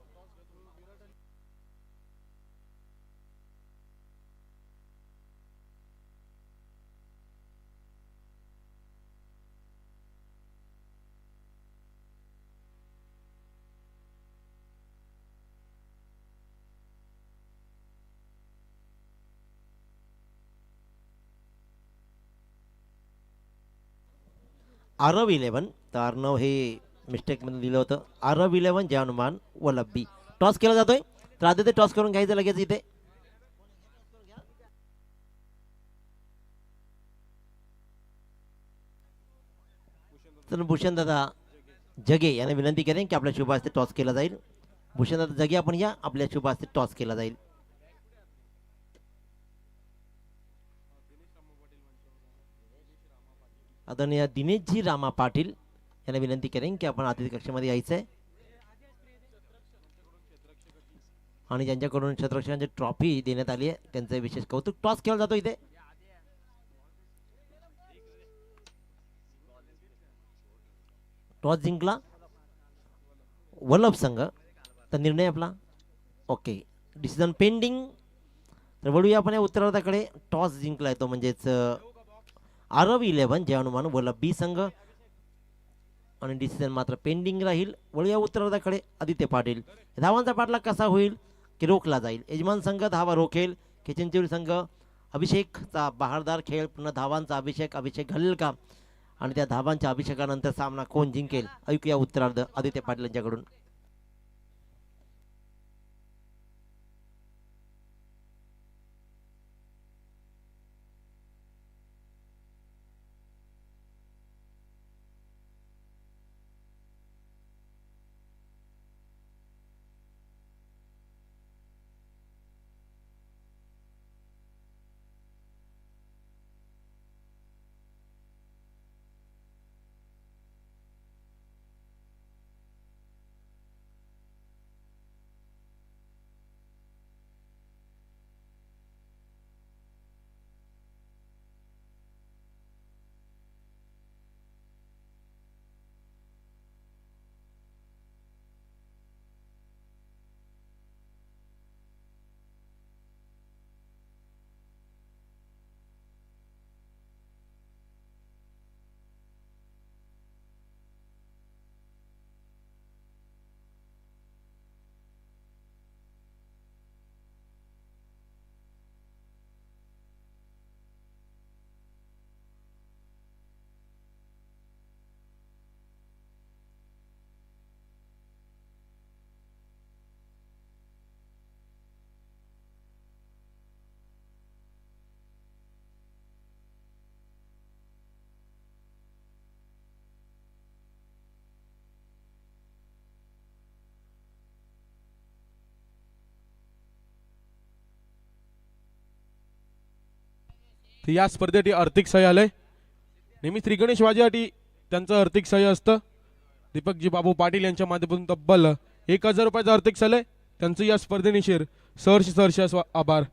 आरव 11, तर अर्णव हे मिस्टेकमध्ये दिलं होतं. आरव 11 जय हनुमान वल्लभी. टॉस केला जातोय, तर आदित्य टॉस करून घ्यायचं लगेच इथे. तर भूषण दादा जगे यांना विनंती करेन की आपल्या शुभ हस्ते टॉस केला जाईल. भूषण दादा जगे आपण या, आपल्या शुभ हस्ते टॉस केला जाईल. आदरणीय दिनेशजी रामा पाटील यांना विनंती करेन की आपण अतिथी कक्षामध्ये यायचं आहे आणि ज्यांच्याकडून क्षेत्ररक्षणाची ट्रॉफी देण्यात आली आहे त्यांचं विशेष कौतुक. टॉस केला जातो इथे. टॉस जिंकला वल्लभ संघ, तर निर्णय आपला ओके, डिसिजन पेंडिंग. तर वळूया आपण या उत्तरार्धाकडे. टॉस जिंकलाय तो म्हणजेच आरव 11 जय हनुमान वल्लभी संघ आणि डिसिजन मात्र पेंडिंग राहील. वळूया उत्तरार्धाकडे. आदित्य पाटील, धावांचा पाठलाग कसा होईल की रोखला जाईल. यजमान संघ धावा रोखेल की चिंचोली संघ अभिषेकचा बहारदार खेळ, पुन्हा धावांचा अभिषेक घालेल का, आणि त्या धावांच्या अभिषेकानंतर सामना कोण जिंकेल. ऐकूया उत्तरार्ध आदित्य पाटील यांच्याकडून. तर या स्पर्धेसाठी आर्थिक सहाय्य आलंय. नेहमी श्री गणेश वाजेसाठी त्यांचं आर्थिक सहाय्य असतं. दीपकजी बाबू पाटील यांच्या माध्यमातून तब्बल 1000 रुपयाचं आर्थिक सहाय्य त्यांचं या स्पर्धेनिशीर सहर्ष आभार.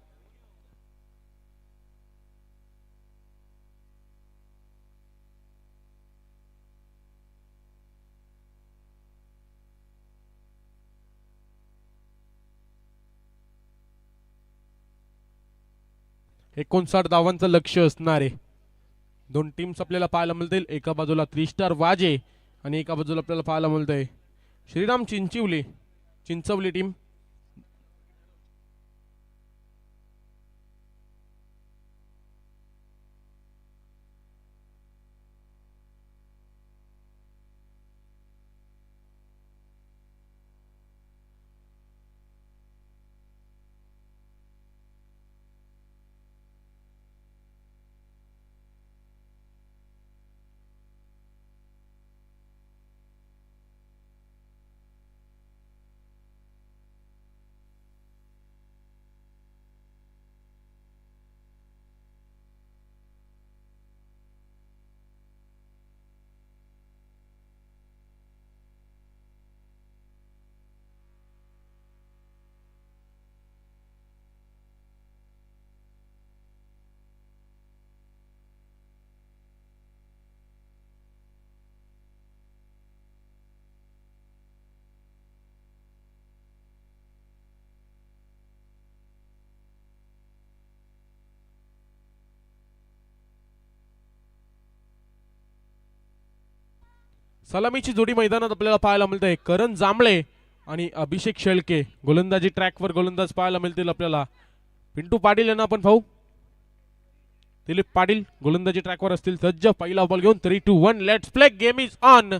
एकोणसाठ धावांचं लक्ष असणार आहे. दोन टीम्स आपल्याला पाहायला मिळतील. एका बाजूला 3 स्टार वाजे आणि एका बाजूला आपल्याला पाहायला मिळतंय श्रीराम चिंचवली टीम. सलामीची जोडी मैदानात आपल्याला पाहायला मिळते. करण जांभळे आणि अभिषेक शेळके गोलंदाजी ट्रॅकवर गोलंदाज पाहायला मिळतील आपल्याला. पिंटू पाटील यांना आपण पाहू. दिलीप पाटील गोलंदाजी ट्रॅकवर असतील सज्ज. पहिला बॉल घेऊन 3-2-1 let's play game is on.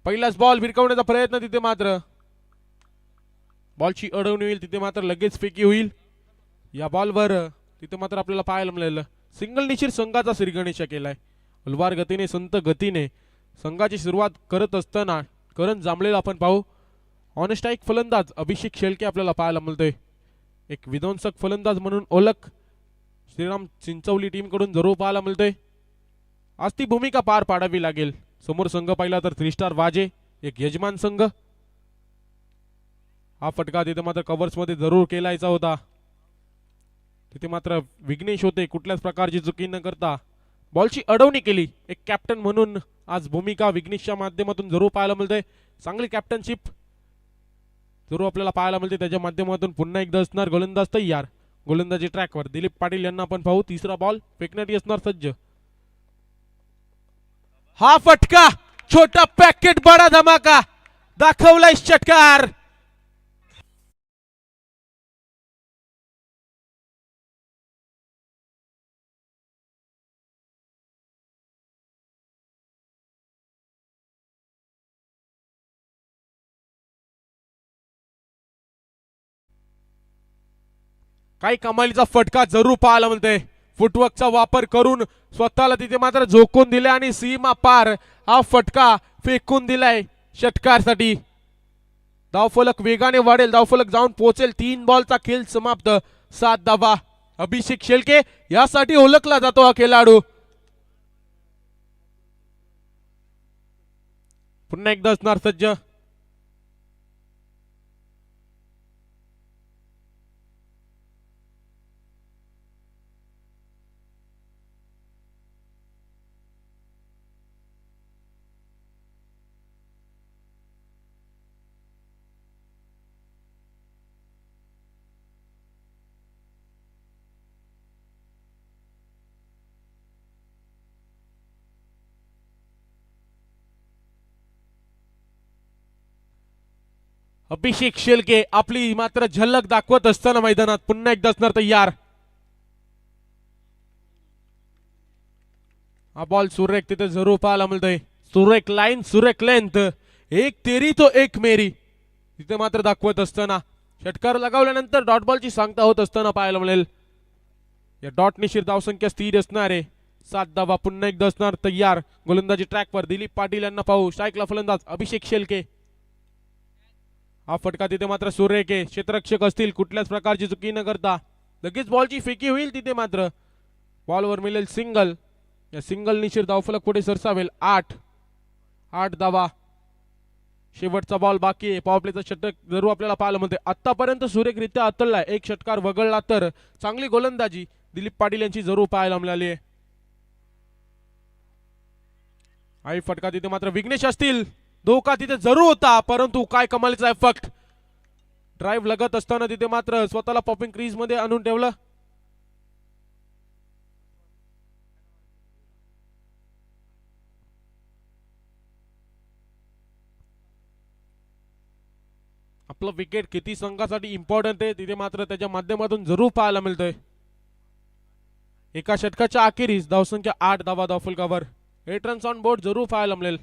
पहिलाच बॉल भिरकवण्याचा प्रयत्न तिथे मात्र बॉलची अडवणी होईल. तिथे मात्र लगेच फेकी होईल. या बॉलवर तिथे मात्र आपल्याला पाहायला मिळालं सिंगल निशीर संघाचा श्रीगणेश केलाय. उलवार गतीने संत गतीने संघाची सुरुवात करत असताना करण जांभळेला आपण पाहू. ऑनस्ट्राईक फलंदाज अभिषेक शेळके आपल्याला पाहायला मिळतोय. एक विध्वंसक फलंदाज म्हणून ओळख श्रीराम चिंचवली टीम कडून जरूर पाहायला मिळतोय. आज ती भूमिका पार पाडावी लागेल. समोर संघ पाहिला तर 3 स्टार वाजे एक यजमान संघ. हा फटका तिथे मात्र कव्हर्स मध्ये जरूर केलायचा होता. तिथे मात्र विघ्नेश होते कुठल्याच प्रकारची चुकी न करता बॉलची अडवणी केली. एक कॅप्टन म्हणून आज भूमिका विघ्नेशच्या माध्यमातून जरूर पाहायला मिळते. चांगली कॅप्टनशिप जरूर आपल्याला पाहायला मिळते. त्याच्या माध्यमातून पुन्हा एकदा असणार गोलंदाज तयार. गोलंदाजी ट्रॅकवर दिलीप पाटील यांना आपण पाहू. तिसरा बॉल फेकण्यासाठी असणार सज्ज. हा फटका छोटा पॅकेट बडा धमाका दाखवलाय षटकार. काही कमालीचा फटका जरूर पाहायला मिळते. फुटवर्कचा वापर करून स्वतःला तिथे मात्र झोकून दिले आणि सीमा पार हा फटका फेकून दिलाय षटकारसाठी. धावफलक वेगाने वाढेल. धावफलक जाऊन पोहोचेल. 3 बॉलचा खेळ समाप्त. 7 धावा. अभिषेक शेळके यासाठी ओळखला जातो हा खेळाडू. पुन्हा एकदा असणार सज्ज. अभिषेक शेळके आपली मात्र झलक दाखवत असताना मैदानात पुन्हा एकदा असणार तयार. हा बॉल सुरेख तिथे जरूर पाहायला मिळतोय. सुरेख लाईन सुरेख लेंथ. एक तेरी तो एक मेरी तिथे मात्र दाखवत असताना षटकार लगावल्यानंतर डॉट बॉलची सांगता होत असताना पाहायला मिळेल. या डॉट निशीर धावसंख्या स्थिर असणार आहे. 7 धावा. पुन्हा एकदा असणार तयार. गोलंदाजी ट्रॅकवर दिलीप पाटील यांना पाहू. स्ट्राईकला फलंदाज अभिषेक शेळके. हा फटका तिथे मात्र सुरेख आहे. क्षेत्ररक्षक असतील कुठल्याच प्रकारची चुकी न करता लगेच बॉलची फेकी होईल. तिथे मात्र बॉलवर मिळेल सिंगल. या सिंगल निशीर धावफलक पुढे सरसावेल. 8 धावा. शेवटचा बॉल बाकी आहे. पॉवर प्लेचा षटक जरूर आपल्याला पाहायला मिळते. आतापर्यंत सुरेखरित्या अतळलाय. एक षटकार वगळला तर चांगली गोलंदाजी दिलीप पाटील यांची जरूर पाहायला मिळाली आहे. आई फटका तिथे मात्र विघ्नेश असतील. धोका तिथे जरूर होता परंतु काय कमालीचा इफेक्ट. ड्राईव्ह लगत असताना तिथे मात्र स्वतःला पॉपिंग क्रीज मध्ये आणून ठेवलं. आपलं विकेट किती संघासाठी इम्पॉर्टंट आहे तिथे मात्र त्याच्या माध्यमातून जरूर पाहायला मिळतंय. एका षटकाच्या अखेरीस धावसंख्या 8 धावा धावफलकावर. 8 रन्स ऑन बोर्ड जरूर पाहायला मिळेल.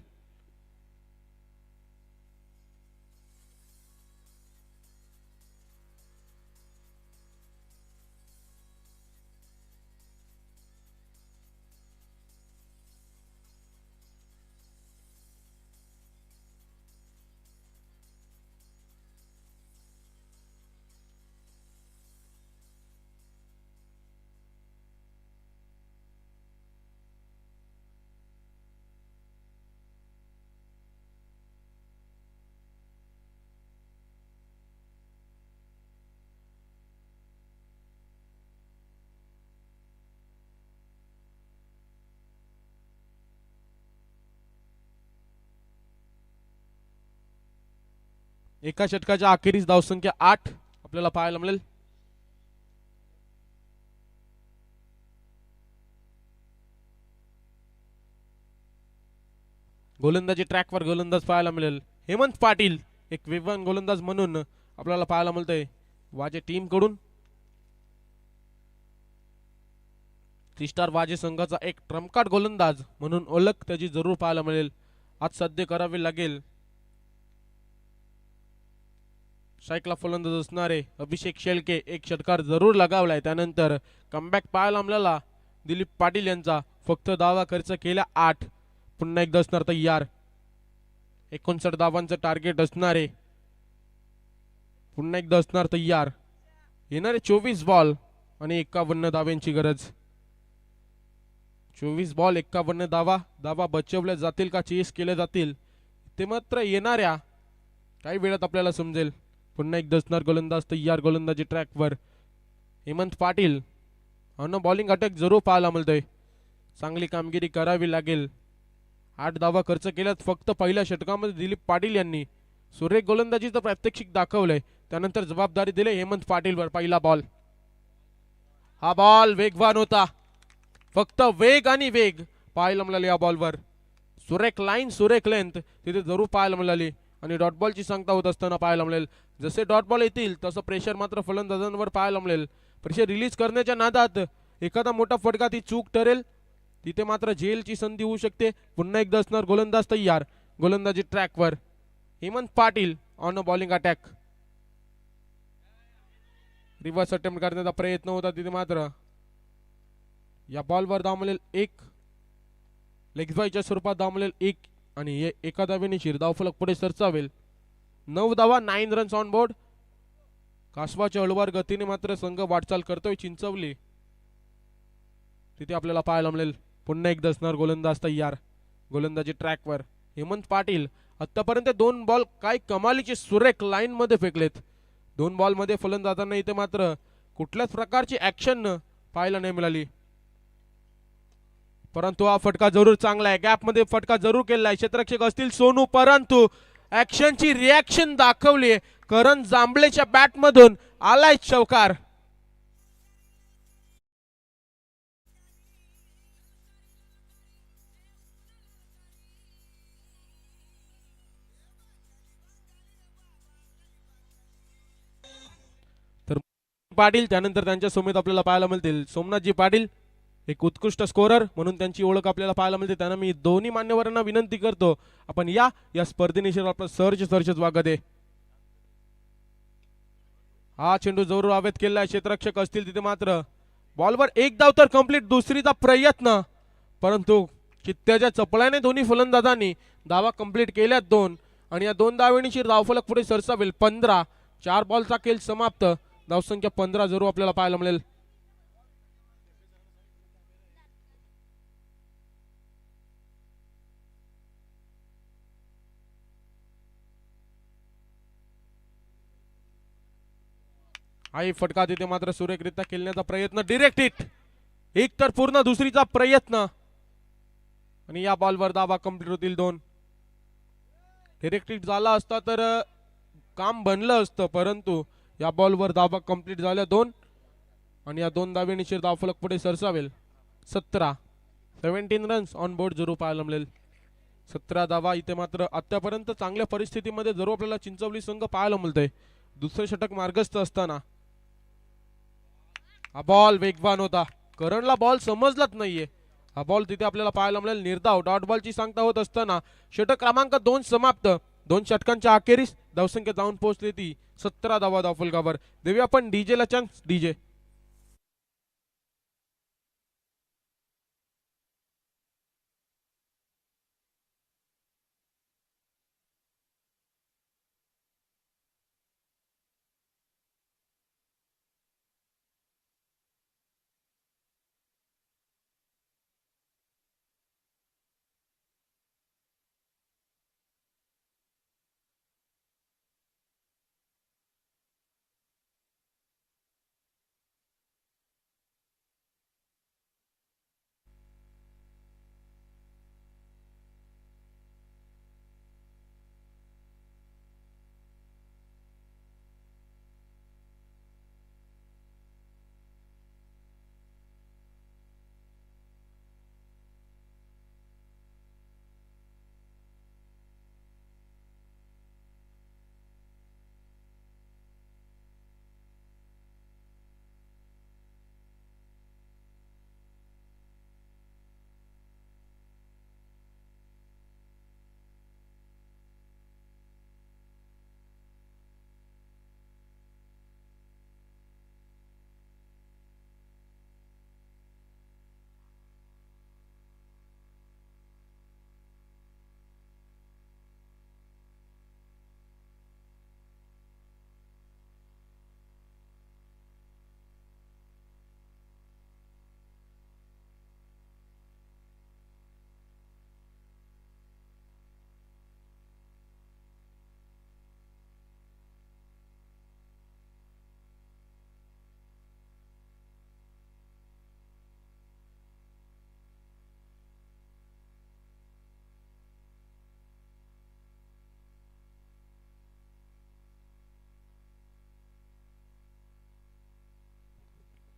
एका षटकाच्या अखेरीस धावसंख्या 8 आपल्याला पाहायला मिळेल. गोलंदाजी ट्रॅकवर गोलंदाज पाहायला मिळेल. हेमंत पाटील एक वेगवान गोलंदाज म्हणून आपल्याला पाहायला मिळतंय वाजे टीम कडून. थ्री स्टार बाजी संघाचा एक ट्रम्पकार्ड गोलंदाज म्हणून ओळख त्याची जरूर पाहायला मिळेल. आज सध्या करावे लागेल. स्ट्राईकला फलंदाज असणारे अभिषेक शेळके एक षटकार जरूर लगावलाय. त्यानंतर कमबॅक पाहायला आपल्याला दिलीप पाटील यांचा. फक्त धावा खर्च केल्या 8. पुन्हा एकदा असणार तयार. 59 धावांचं टार्गेट असणारे पुन्हा एकदा असणार तयार. येणारे 24 बॉल आणि 51 धाव्यांची गरज. 24 बॉल 51 धावा. धावा बचवल्या जातील का चेस केल्या जातील ते मात्र येणाऱ्या काही वेळात आपल्याला समजेल. पुन्हा एकदा असणार गोलंदाज तयार. गोलंदाजी ट्रॅकवर हेमंत पाटील. अन बॉलिंग अटॅक जरूर पाहायला मिळतोय. चांगली कामगिरी करावी लागेल. 8 धावा खर्च केल्यात फक्त पहिल्या षटकामध्ये दिलीप पाटील यांनी. सुरेख गोलंदाजीचं प्रात्यक्षिक दाखवलंय. त्यानंतर जबाबदारी दिली हेमंत पाटीलवर. पहिला बॉल. हा बॉल वेगवान होता. फक्त वेग आणि वेग पाहायला मिळाले या बॉलवर. सुरेख लाईन सुरेख लेंथ तिथे जरूर पाहायला मिळाली आणि डॉट बॉलची सांगता होत असताना पाहायला मिळेल. जसे डॉट बॉल येतील तसं प्रेशर मात्र फलंदाजांवर पाहायला मिळेल. प्रेशर रिलीज करण्याच्या नादात एखादा मोठा फटका ती चूक ठरेल. तिथे मात्र झेलची संधी होऊ शकते. पुन्हा एकदा असणार गोलंदाज तयार. गोलंदाजी ट्रॅकवर Hemant Patil on a bowling attack. Reverse attempt करण्याचा प्रयत्न होता तिथे मात्र या बॉलवर धाव मिळेल 1. लेग्सबायच्या स्वरूपात धाव मिळेल 1 आणि एका धावेने शिरधावफलक पुढे सरसावेल. 9 धावा 9 रन्स ऑन बोर्ड. कासवाच्या हळूवार गतीने मात्र संघ वाटचाल करतोय चिंचवली. तिथे आपल्याला पाहायला मिळेल. पुन्हा एकदा असणार गोलंदाज तयार. गोलंदाजी ट्रॅकवर हेमंत पाटील. आतापर्यंत 2 बॉल काय कमालीचे सुरेख लाईन मध्ये फेकलेत. 2 बॉल मध्ये फलंदाजांना इथे मात्र कुठल्याच प्रकारची ऍक्शन पाहायला नाही मिळाली. परंतु हा फटका जरूर चांगला आहे. गॅप मध्ये फटका जरूर केलाय. क्षेत्ररक्षक असतील सोनू. परंतु ऍक्शनची रिॲक्शन दाखवली. करण जांभळेच्या बॅट मधून आलाय चौकार. तर पाटील त्यानंतर त्यांच्या समेत आपल्याला पाहायला मिळतील सोमनाथजी पाटील. एक उत्कृष्ट स्कोरर म्हणून त्यांची ओळख आपल्याला पाहायला मिळते. त्यांना मी दोन्ही मान्यवरांना विनंती करतो आपण या स्पर्धेनिशी आपलं सहर्ष स्वागत आहे. हा चेंडू जरूर हवेत केलाय. क्षेत्ररक्षक असतील तिथे मात्र बॉलवर एक धाव तर कंप्लीट. दुसरीचा प्रयत्न परंतु चित्त्याच्या चपळाने दोन्ही फलंदाजांनी धावा कंप्लीट केल्यात 2 आणि या 2 धावेनिशी धावफलक पुढे सरसावेल. 15. 4 बॉलचा खेळ समाप्त. धावसंख्या 15 जरूर आपल्याला पाहायला मिळेल. आई फटका तिथे मात्र सुरेखरित्या खेळण्याचा प्रयत्न. Direct hit. एक तर पूर्ण दुसरीचा प्रयत्न आणि या बॉलवर धावा कंप्लीट होतील 2. डिरेक्ट हिट झाला असता तर काम बनलं असतं परंतु या बॉलवर धावा कंप्लीट झाल्या 2 आणि या 2 धावेनिशी धावफलक पुढे सरसावेल. 17 रन्स ऑन बोर्ड जरूर पाहायला मिळेल. 17 धावा. इथे मात्र आतापर्यंत चांगल्या परिस्थितीमध्ये जरूर आपल्याला चिंचवली संघ पाहायला मिळतोय. दुसरे षटक मार्गस्थ असताना हा बॉल वेगवान होता. करणला बॉल समजलाच नाहीये. हा बॉल तिथे आपल्याला पाहायला मिळेल. निर्धाव डॉट बॉलची सांगता होत असताना षटक क्रमांक 2 समाप्त. 2 षटकांच्या अखेरीस धावसंख्या जाऊन पोहोचली ती 17 धावा धावफलकावर. देऊया आपण डीजे ला चान्स. डीजे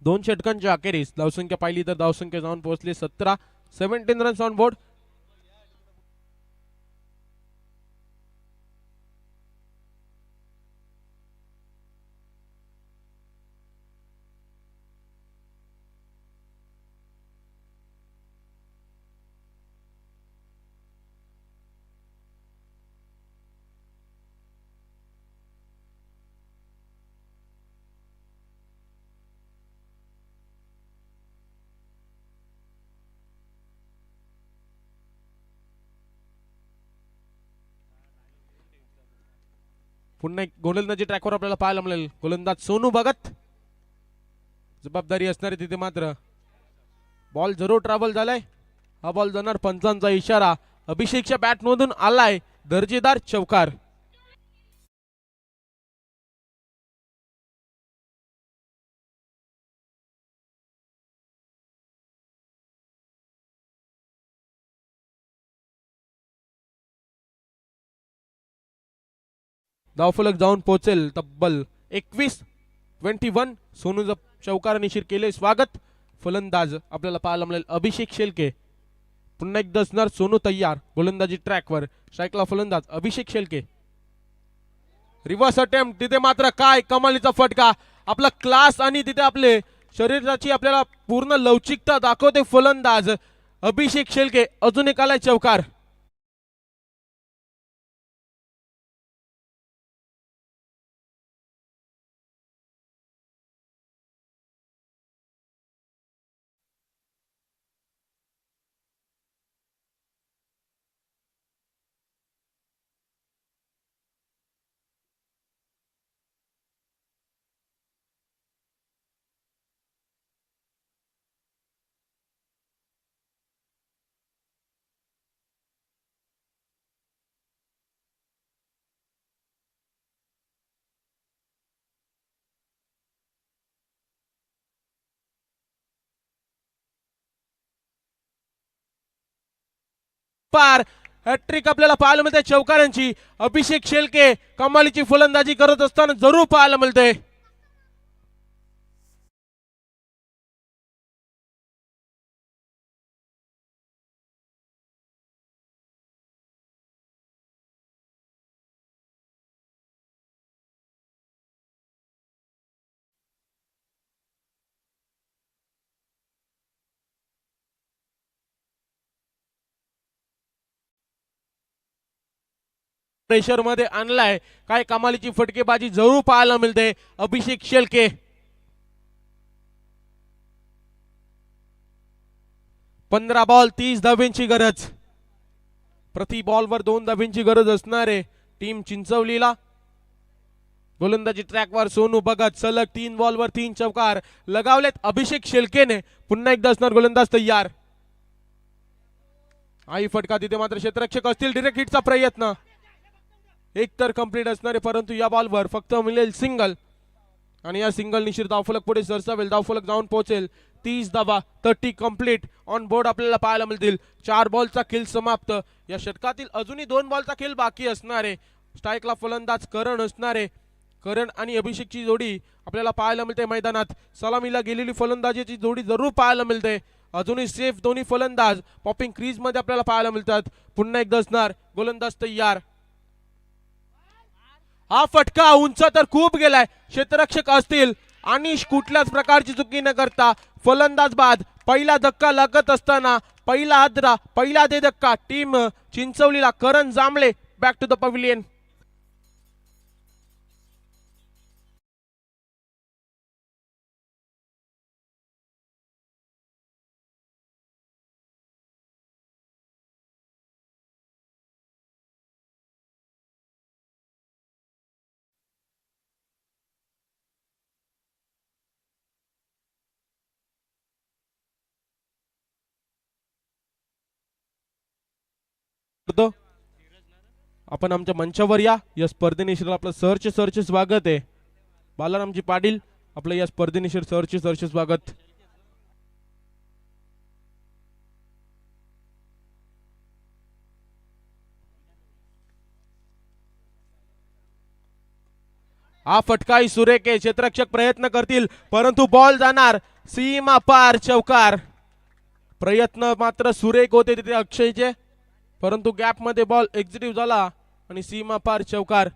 2 षटकांच्या अखेरीस धावसंख्या पाहिली तर धावसंख्या जाऊन पोहोचली 17. 17 रन्स ऑन बोर्ड. पुन्हा एक गोलंदाजी ट्रॅकवर आपल्याला पाहायला मिळेल. गोलंदाज सोनू भगत जबाबदारी असणारे तिथे. मात्र बॉल जरूर ट्रॅव्हल झालाय. हा बॉल जाणार पंचांचा इशारा. अभिषेकच्या बॅट मधून आलाय दर्जेदार चौकार. धावफलक जाऊन पोहोचेल तब्बल 21. सोनूचा चौकार निश्चित केले. स्वागत. फलंदाज आपल्याला पाहायला मिळेल अभिषेक शेलके. पुन्हा एकदा असणार सोनू तयार. गोलंदाजी ट्रॅकवर. स्ट्राईकला फलंदाज अभिषेक शेलके. Reverse attempt. तिथे मात्र काय कमालीचा फटका. आपला क्लास आणि तिथे आपले शरीराची आपल्याला पूर्ण लवचिकता दाखवते फलंदाज अभिषेक शेलके. अजून एक आलाय चौकार. पार. हॅट्रिक आपल्याला पाहायला मिळते चौकारांची. अभिषेक शेलके कमालीची फलंदाजी करत असताना जरूर पाहायला मिळते. प्रेशर मध्ये आणलाय. काय कमालीची फटकेबाजी जरूर पाहायला मिळते अभिषेक शेलके. 15 बॉल 30 धाब्यांची गरज. प्रति बॉलवर 2 धाब्यांची गरज असणारे टीम चिंचवलीला. गोलंदाजी ट्रॅकवर सोनू भगत. सलग 3 बॉलवर 3 चौकार लगावलेत अभिषेक शेलकेने. पुन्हा एकदा असणार गोलंदाज तयार. आई फटका. तिथे मात्र क्षेत्ररक्षक असतील. डिरेक्ट हिटचा प्रयत्न. एक तर कंप्लीट असणारे परंतु या बॉलवर फक्त मिळेल सिंगल. आणि या सिंगल निश्चित धावफलक पुढे सरसावेल. धावफलक जाऊन पोहोचेल 30 धावा. 30 कंप्लीट ऑन बोर्ड आपल्याला पाहायला मिळतील. 4 बॉलचा खेळ समाप्त. या षटकातील अजूनही 2 बॉलचा खेळ बाकी असणारे. स्ट्राईकला फलंदाज करण असणारे. करण आणि अभिषेकची जोडी आपल्याला पाहायला मिळते मैदानात. सलामीला गेलेली फलंदाजीची जोडी जरूर पाहायला मिळते. अजूनही सेफ दोन्ही फलंदाज पॉपिंग क्रीज मध्ये आपल्याला पाहायला मिळतात. पुन्हा एकदा असणार गोलंदाज तयार. हा फटका उंच तर खूप गेलाय. क्षेत्ररक्षक असतील. अनिश कुठल्याच प्रकारची चुकी न करता फलंदाज बाद. पहिला धक्का लागत असताना पहिला दे धक्का टीम चिंचवलीला. Karan Jambhale back to the pavilion. आपण आमच्या मंचावर या. या स्पर्धेनिशील आपलं सरचे स्वागत आहे. बालारामजी पाटील आपलं या स्पर्धेनिशील सरचे स्वागत. हा फटकाही सुरेख आहे. क्षेत्ररक्षक प्रयत्न करतील परंतु बॉल जाणार सीमा पार चौकार. प्रयत्न मात्र सुरेख होते तिथे अक्षयचे परंतु गॅप मध्ये बॉल एक्झिक्यूट झाला आणि सीमा पार चौकार.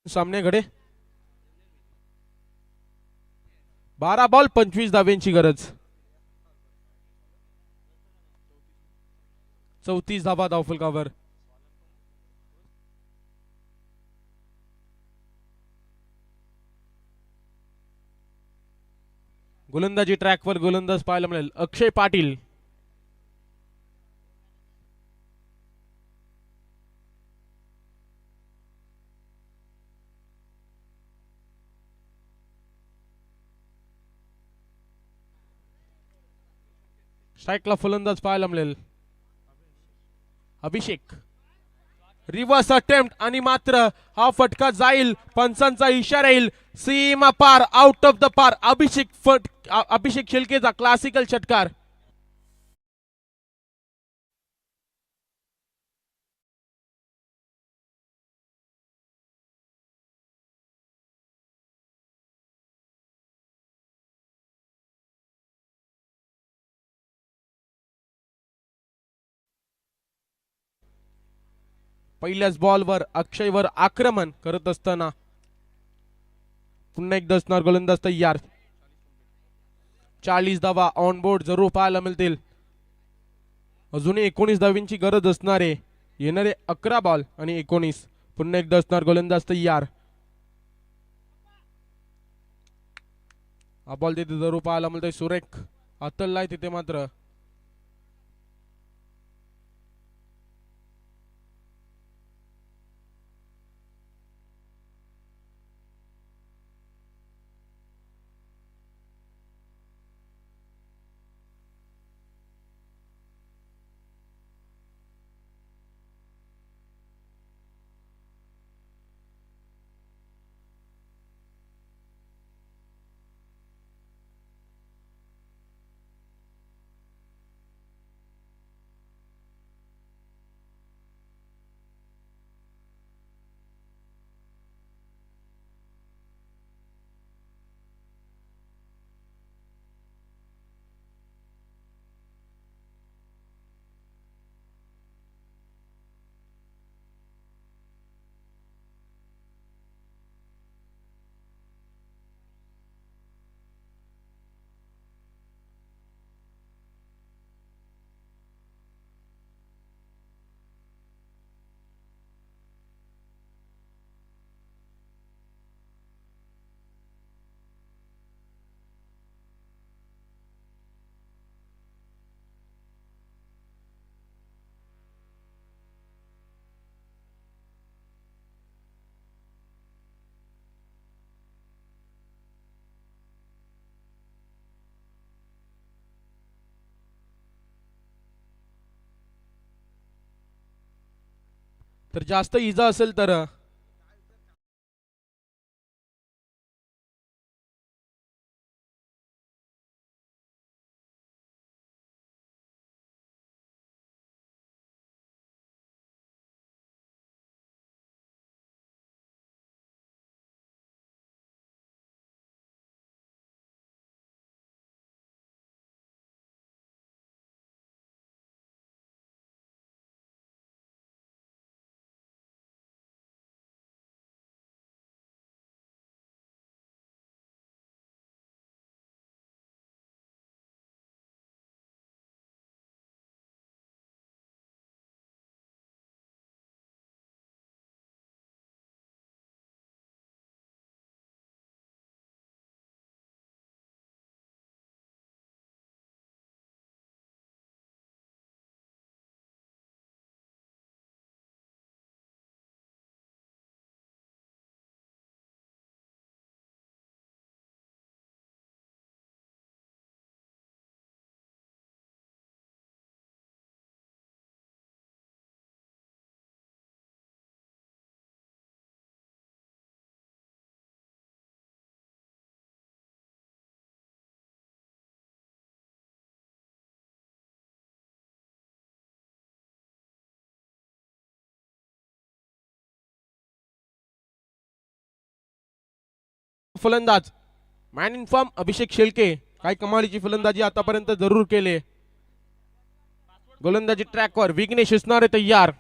सामन्याकडे 12 बॉल 25 धाब्यांची गरज. 34 धाबा धावफलकावर. गोलंदाजी ट्रॅकवर गोलंदाज पाहायला मिळेल अक्षय पाटील. स्ट्राईकला फलंदाज पाहायला मिळेल अभिषेक. रिव्हर्स अटेम्प्ट आणि मात्र हा फटका जाईल. पंचांचा इशारा येईल. सीमा पार आउट ऑफ द पार. अभिषेक शेळकेचा क्लासिकल षटकार. पहिल्याच बॉलवर अक्षयवर आक्रमण करत असताना पुन्हा एकदा असणार गोलंदाज तयार. 40 धावा ऑन बोर्ड जरूर पाहायला मिळतील. अजूनही 19 धावींची गरज असणार आहे. येणारे 11 बॉल आणि 19. पुन्हा एकदा असणार गोलंदाज तयार. हा बॉल तिथे जरूर पाहायला मिळतोय. सुरेख अतललाय तिथे मात्र. तर जास्त इजा असेल तर फलंदाज मॅन इन फॉर्म अभिषेक शेळके काय कमालीची फलंदाजी आतापर्यंत जरूर केले. गोलंदाजी ट्रॅकवर विघ्नेश असणारे तयार.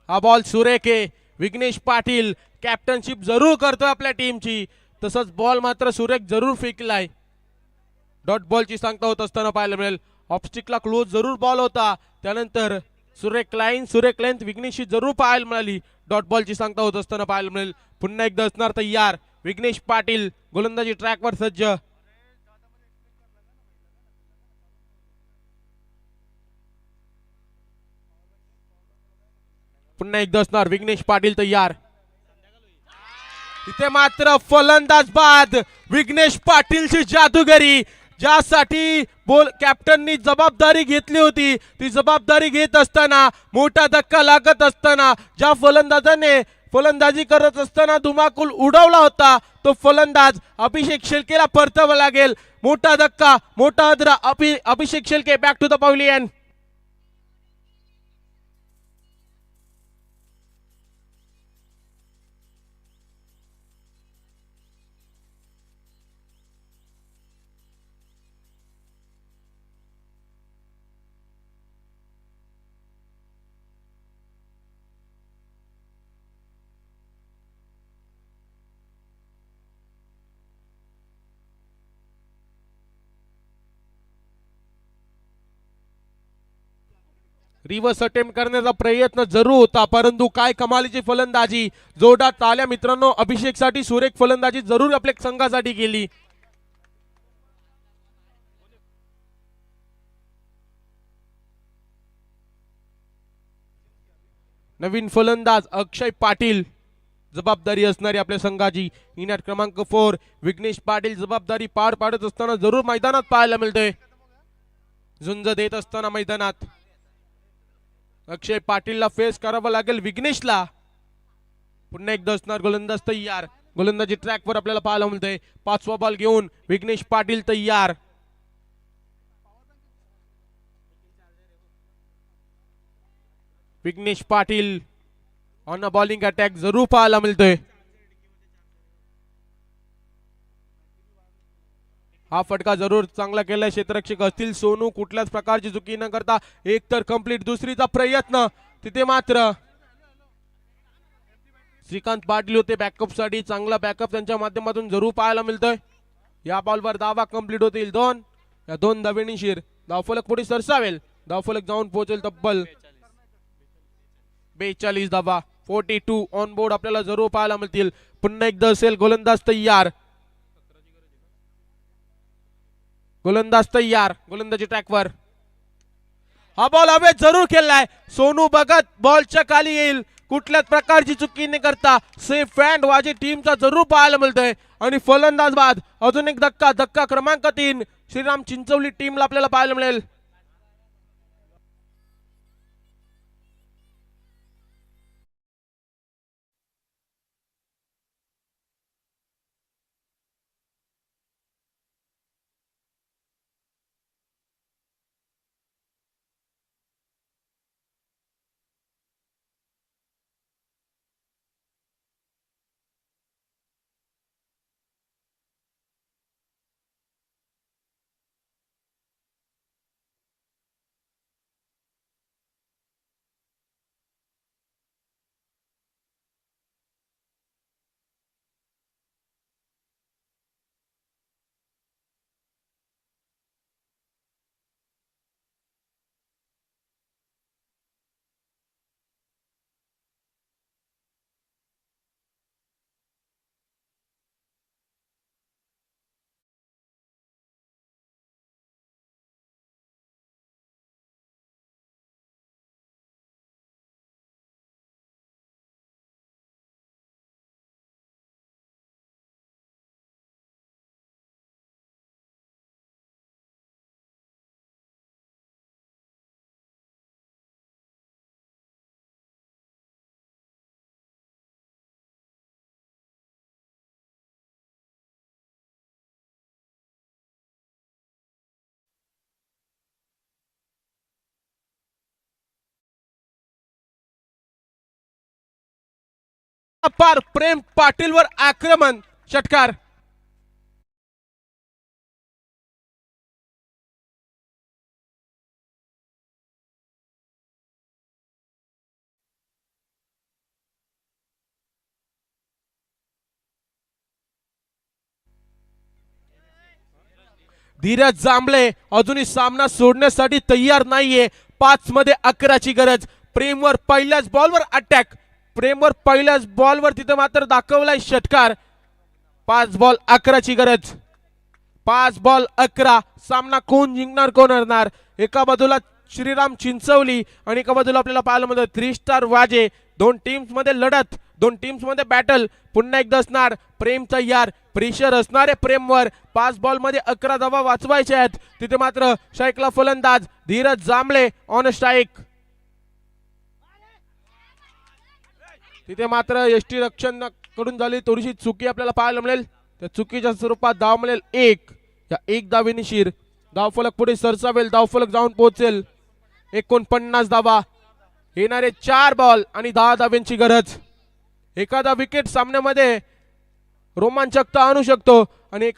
हा बॉल सुरेख आहे. विघ्नेश पाटील कॅप्टनशिप जरूर करतोय आपल्या टीमची. तसंच बॉल मात्र सुरेख जरूर फेकलाय. डॉट बॉलची सांगता होत असताना पाहायला मिळेल. ऑफस्टिकला क्लोज जरूर बॉल होता. त्यानंतर सुरेख लाईन सुरेख लेंथ विघ्नेशची जरूर पाहायला मिळाली. डॉट बॉलची सांगता होत असताना पाहायला मिळेल. पुन्हा एकदा असणार तयार विघ्नेश पाटील. गोलंदाजी ट्रॅकवर सज्ज. पुन्हा एकदा असणार विघ्नेश पाटील तयार. इथे मात्र फलंदाज बाद विघ्नेश पाटीलची जादूगरी. ज्यासाठी कॅप्टननी जबाबदारी घेतली होती ती जबाबदारी घेत असताना मोठा धक्का लागत असताना ज्या फलंदाजाने फलंदाजी करत असताना धुमाकूल उडवला होता तो फलंदाज अभिषेक शेळकेला परतावा लागेल. मोठा धक्का मोठा अदरा. Abhishek Shelke back to the pavilion. Reverse attempt करण्याचा प्रयत्न जरूर होता, परंतु काय कमालीची फलंदाजी, जोरदार ताल्या मित्रांनो. अभिषेकसाठी सुरेख फलंदाजी जरूर आपल्या संघासाठी केली. नवीन फलंदाज अक्षय पाटील जबाबदारी असणारी आपल्या संघाची. इनाट क्रमांक 4 विघ्नेश पाटील जबाबदारी पार पाडत असताना जरूर मैदानात पाहायला मिळते. झुंज देत असताना मैदानात अक्षय पाटीलला फेस करावं लागेल विघ्नेशला. पुन्हा एकदा असणार गोलंदाज तयार. गोलंदाजी ट्रॅकवर आपल्याला पाहायला मिळते. 5वा बॉल घेऊन विघ्नेश पाटील तयार. Vighnesh Patil on a bowling attack जरूर पाहायला मिळतोय. हा फटका जरूर चांगला केलाय क्षेत्ररक्षक असतील सोनू. कुठल्याच प्रकारची चुकी न करता एकतर कंप्लीट. दुसरीचा प्रयत्न तिथे मात्र श्रीकांत पाटील होते बॅकअप साठी. चांगला बॅकअप त्यांच्या माध्यमातून जरूर पाहायला मिळतोय. या बॉलवर धावा कंप्लीट होतील 2. या 2 धावेनिशीर धावफलक पुढे सरसावेल. धावफलक जाऊन पोहोचेल तब्बल 42 धावा. 42 ऑन बोर्ड आपल्याला जरूर पाहायला मिळतील. पुन्हा एकदा असेल गोलंदाज तयार. गोलंदाज तयार. गोलंदाजी ट्रॅकवर. हा बॉल हवेत जरूर खेळलाय. सोनू बघत बॉलच्या खाली येईल. कुठल्याच प्रकारची चुकी न करता सेफ अँड वाजी टीमचा जरूर पाहायला मिळतोय. आणि फलंदाज बाद अजून एक धक्का. धक्का क्रमांक 3 श्रीराम चिंचवली टीमला आपल्याला पाहायला मिळेल. पार प्रेम पाटील वर आक्रमण. षटकार. धीरज जांभळे अजूनही सामना सोडण्यासाठी तयार नाहीये. 5 मध्ये 11ची गरज. प्रेमवर पहिल्याच बॉलवर अटॅक. प्रेमवर पहिल्याच बॉलवर तिथे मात्र दाखवलाय षटकार. 5 बॉल 11ची गरज. 5 बॉल 11. सामना कोण जिंकणार कोण हरणार. एका बाजूला श्रीराम चिंचवली आणि एका बाजूला आपल्याला पाहायला मिळतं 3 स्टार वाजे. 2 टीम्स मध्ये लढत. 2 टीम्स मध्ये बॅटल. पुन्हा एकदा असणार प्रेम तयार. प्रेशर असणारे प्रेमवर. 5 बॉल मध्ये 11 धावा वाचवायच्या आहेत. तिथे मात्र शाईकला फलंदाज धीरज जांभळे ऑन स्ट्राईक. तिथे मात्र यष्टी रक्षण कडून झाली थोडीशी चुकी आपल्याला पाहायला मिळेल. त्या चुकीच्या स्वरूपात धाव मिळेल 1. या 1 धावेनिशीर धावफलक पुढे सरसावेल. धावफलक जाऊन पोहोचेल 49 धावा. येणारे 4 बॉल आणि 10 धाव्यांची गरज. एखादा विकेट सामन्यामध्ये रोमांचकता आणू शकतो आणि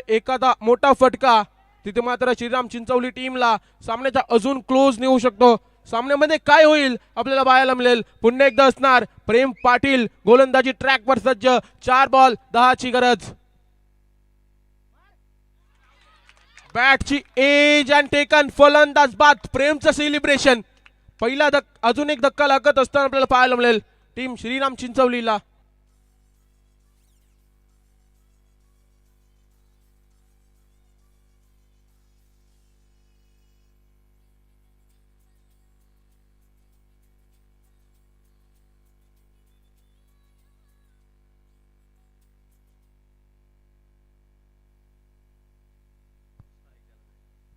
एखादा मोठा फटका तिथे मात्र श्रीराम चिंचवली टीमला सामन्याचा अजून क्लोज नेऊ शकतो. सामन्यामध्ये काय होईल आपल्याला पाहायला मिळेल. पुन्हा एकदा असणार प्रेम पाटील. गोलंदाजी ट्रॅकवर सज्ज. 4 बॉल 10ची गरज. बॅटची एज अँड टेकन. फलंदाज बाद. प्रेमचं सेलिब्रेशन. पहिला अजून एक धक्का लागत असताना आपल्याला पाहायला मिळेल टीम श्रीराम चिंचवलीला.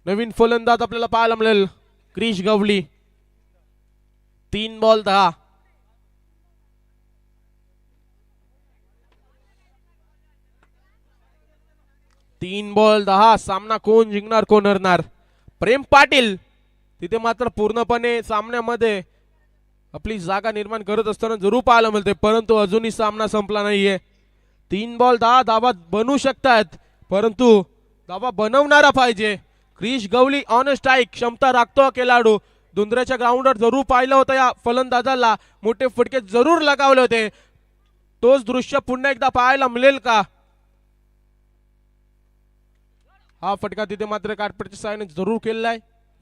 नवीन फलंदाज आपल्याला पाहायला मिळेल क्रिश गवली. 3 बॉल 10. तीन बॉल 10. सामना कोण जिंकणार कोण हरणार. प्रेम पाटील तिथे मात्र पूर्णपणे सामन्यामध्ये आपली जागा निर्माण करत असताना जरूर पाहायला मिळते, परंतु अजूनही सामना संपला नाहीये. 3 बॉल 10 धावा बनवू शकतात, परंतु धावा बनवणारा पाहिजे. क्रिश गवली ऑन स्ट्राईक क्षमता राखतो खेळाडू. दुंदऱ्याच्या ग्राउंडवर जरूर पाहिलं होतं या फलंदाजाला, मोठे फटके जरूर लगावले होते. तोच दृश्य पुन्हा एकदा पाहायला मिळेल का. हा फटका तिथे मात्र कार्पेटच्या साहाय्याने जरूर केलेला.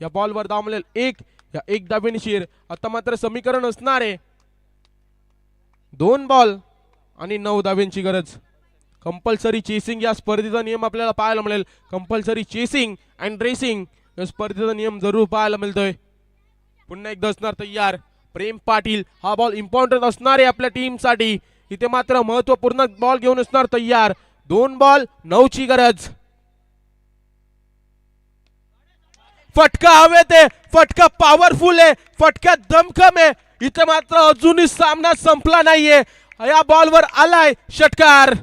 या बॉलवर धाव मिळेल 1. या 1 धावेनिशीर आता मात्र समीकरण असणार आहे 2 बॉल आणि 9 धावेंची गरज. कंपल्सरी चेसिंग या स्पर्धेचा नियम आपल्याला पाहायला मिळेल. कंपल्सरी चेसिंग अँड रेसिंग या स्पर्धेचा नियम जरूर पाहायला मिळतोय. पुन्हा एकदा असणार तयार प्रेम पाटील. हा बॉल इम्पॉर्टंट असणार आहे आपल्या टीम साठी. इथे मात्र महत्वपूर्ण बॉल घेऊन असणार तयार. 2 बॉल 9 ची गरज. फटका हवेत आहे, फटका पॉवरफुल आहे, फटका दमखम आहे. इथे मात्र अजूनही सामना संपला नाहीये. या बॉलवर आलाय षटकार.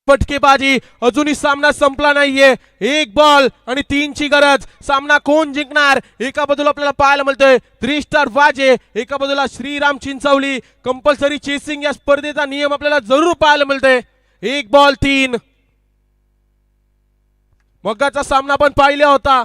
फटकेबाजी अजूनही सामना संपला नाहीये. 1 बॉल आणि 3 ची गरज. सामना कोण जिंकणार. एका बाजूला आपल्याला पाहायला मिळतोय 3 स्टार वाजे, एका बाजूला श्रीराम चिंचवली. कंपल्सरी चेसिंग या स्पर्धेचा नियम आपल्याला जरूर पाहायला मिळतोय. 1 बॉल 3. मगाचा सामना पण पाहिला होता.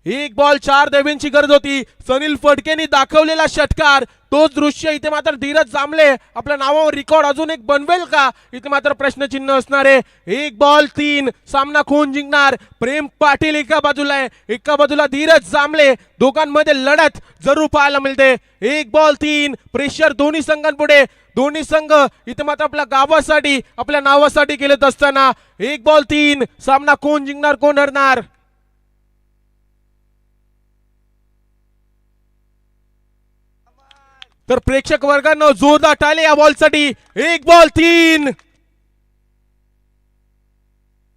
1 बॉल 4 धावेंची गरज होती. सनील फडकेनी दाखवलेला षटकार तोच दृश्य इथे मात्र धीरज जांभळे आपल्या नावावर रेकॉर्ड अजून एक बनवेल का. इथे मात्र प्रश्नचिन्ह असणार आहे. 1 बॉल 3. सामना कोण जिंकणार. प्रेम पाटील एका बाजूला आहे, एका बाजूला धीरज जांभळे. दोघांमध्ये लढत जरूर पाहायला मिळते. 1 बॉल 3. प्रेशर दोन्ही संघांपुढे. दोन्ही संघ इथे मात्र आपल्या गावासाठी आपल्या नावासाठी खेळत असताना 1 बॉल 3. सामना कोण जिंकणार कोण हरणार. तर प्रेक्षक वर्गांना जोरदार टाळे या बॉलसाठी. 1 बॉल 3.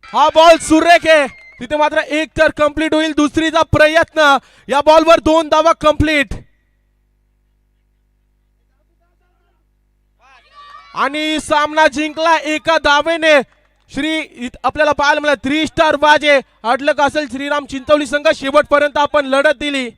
हा बॉल सुरेख आहे. तिथे मात्र 1 तर कंप्लीट होईल. दुसरीचा प्रयत्न. या बॉलवर 2 धावा कंप्लीट आणि सामना जिंकला एका धावेने. आपल्याला पाहायला मिळालं 3 स्टार वाजे. अडलक असेल श्रीराम चिंचवली संघ. शेवटपर्यंत आपण लढत दिली.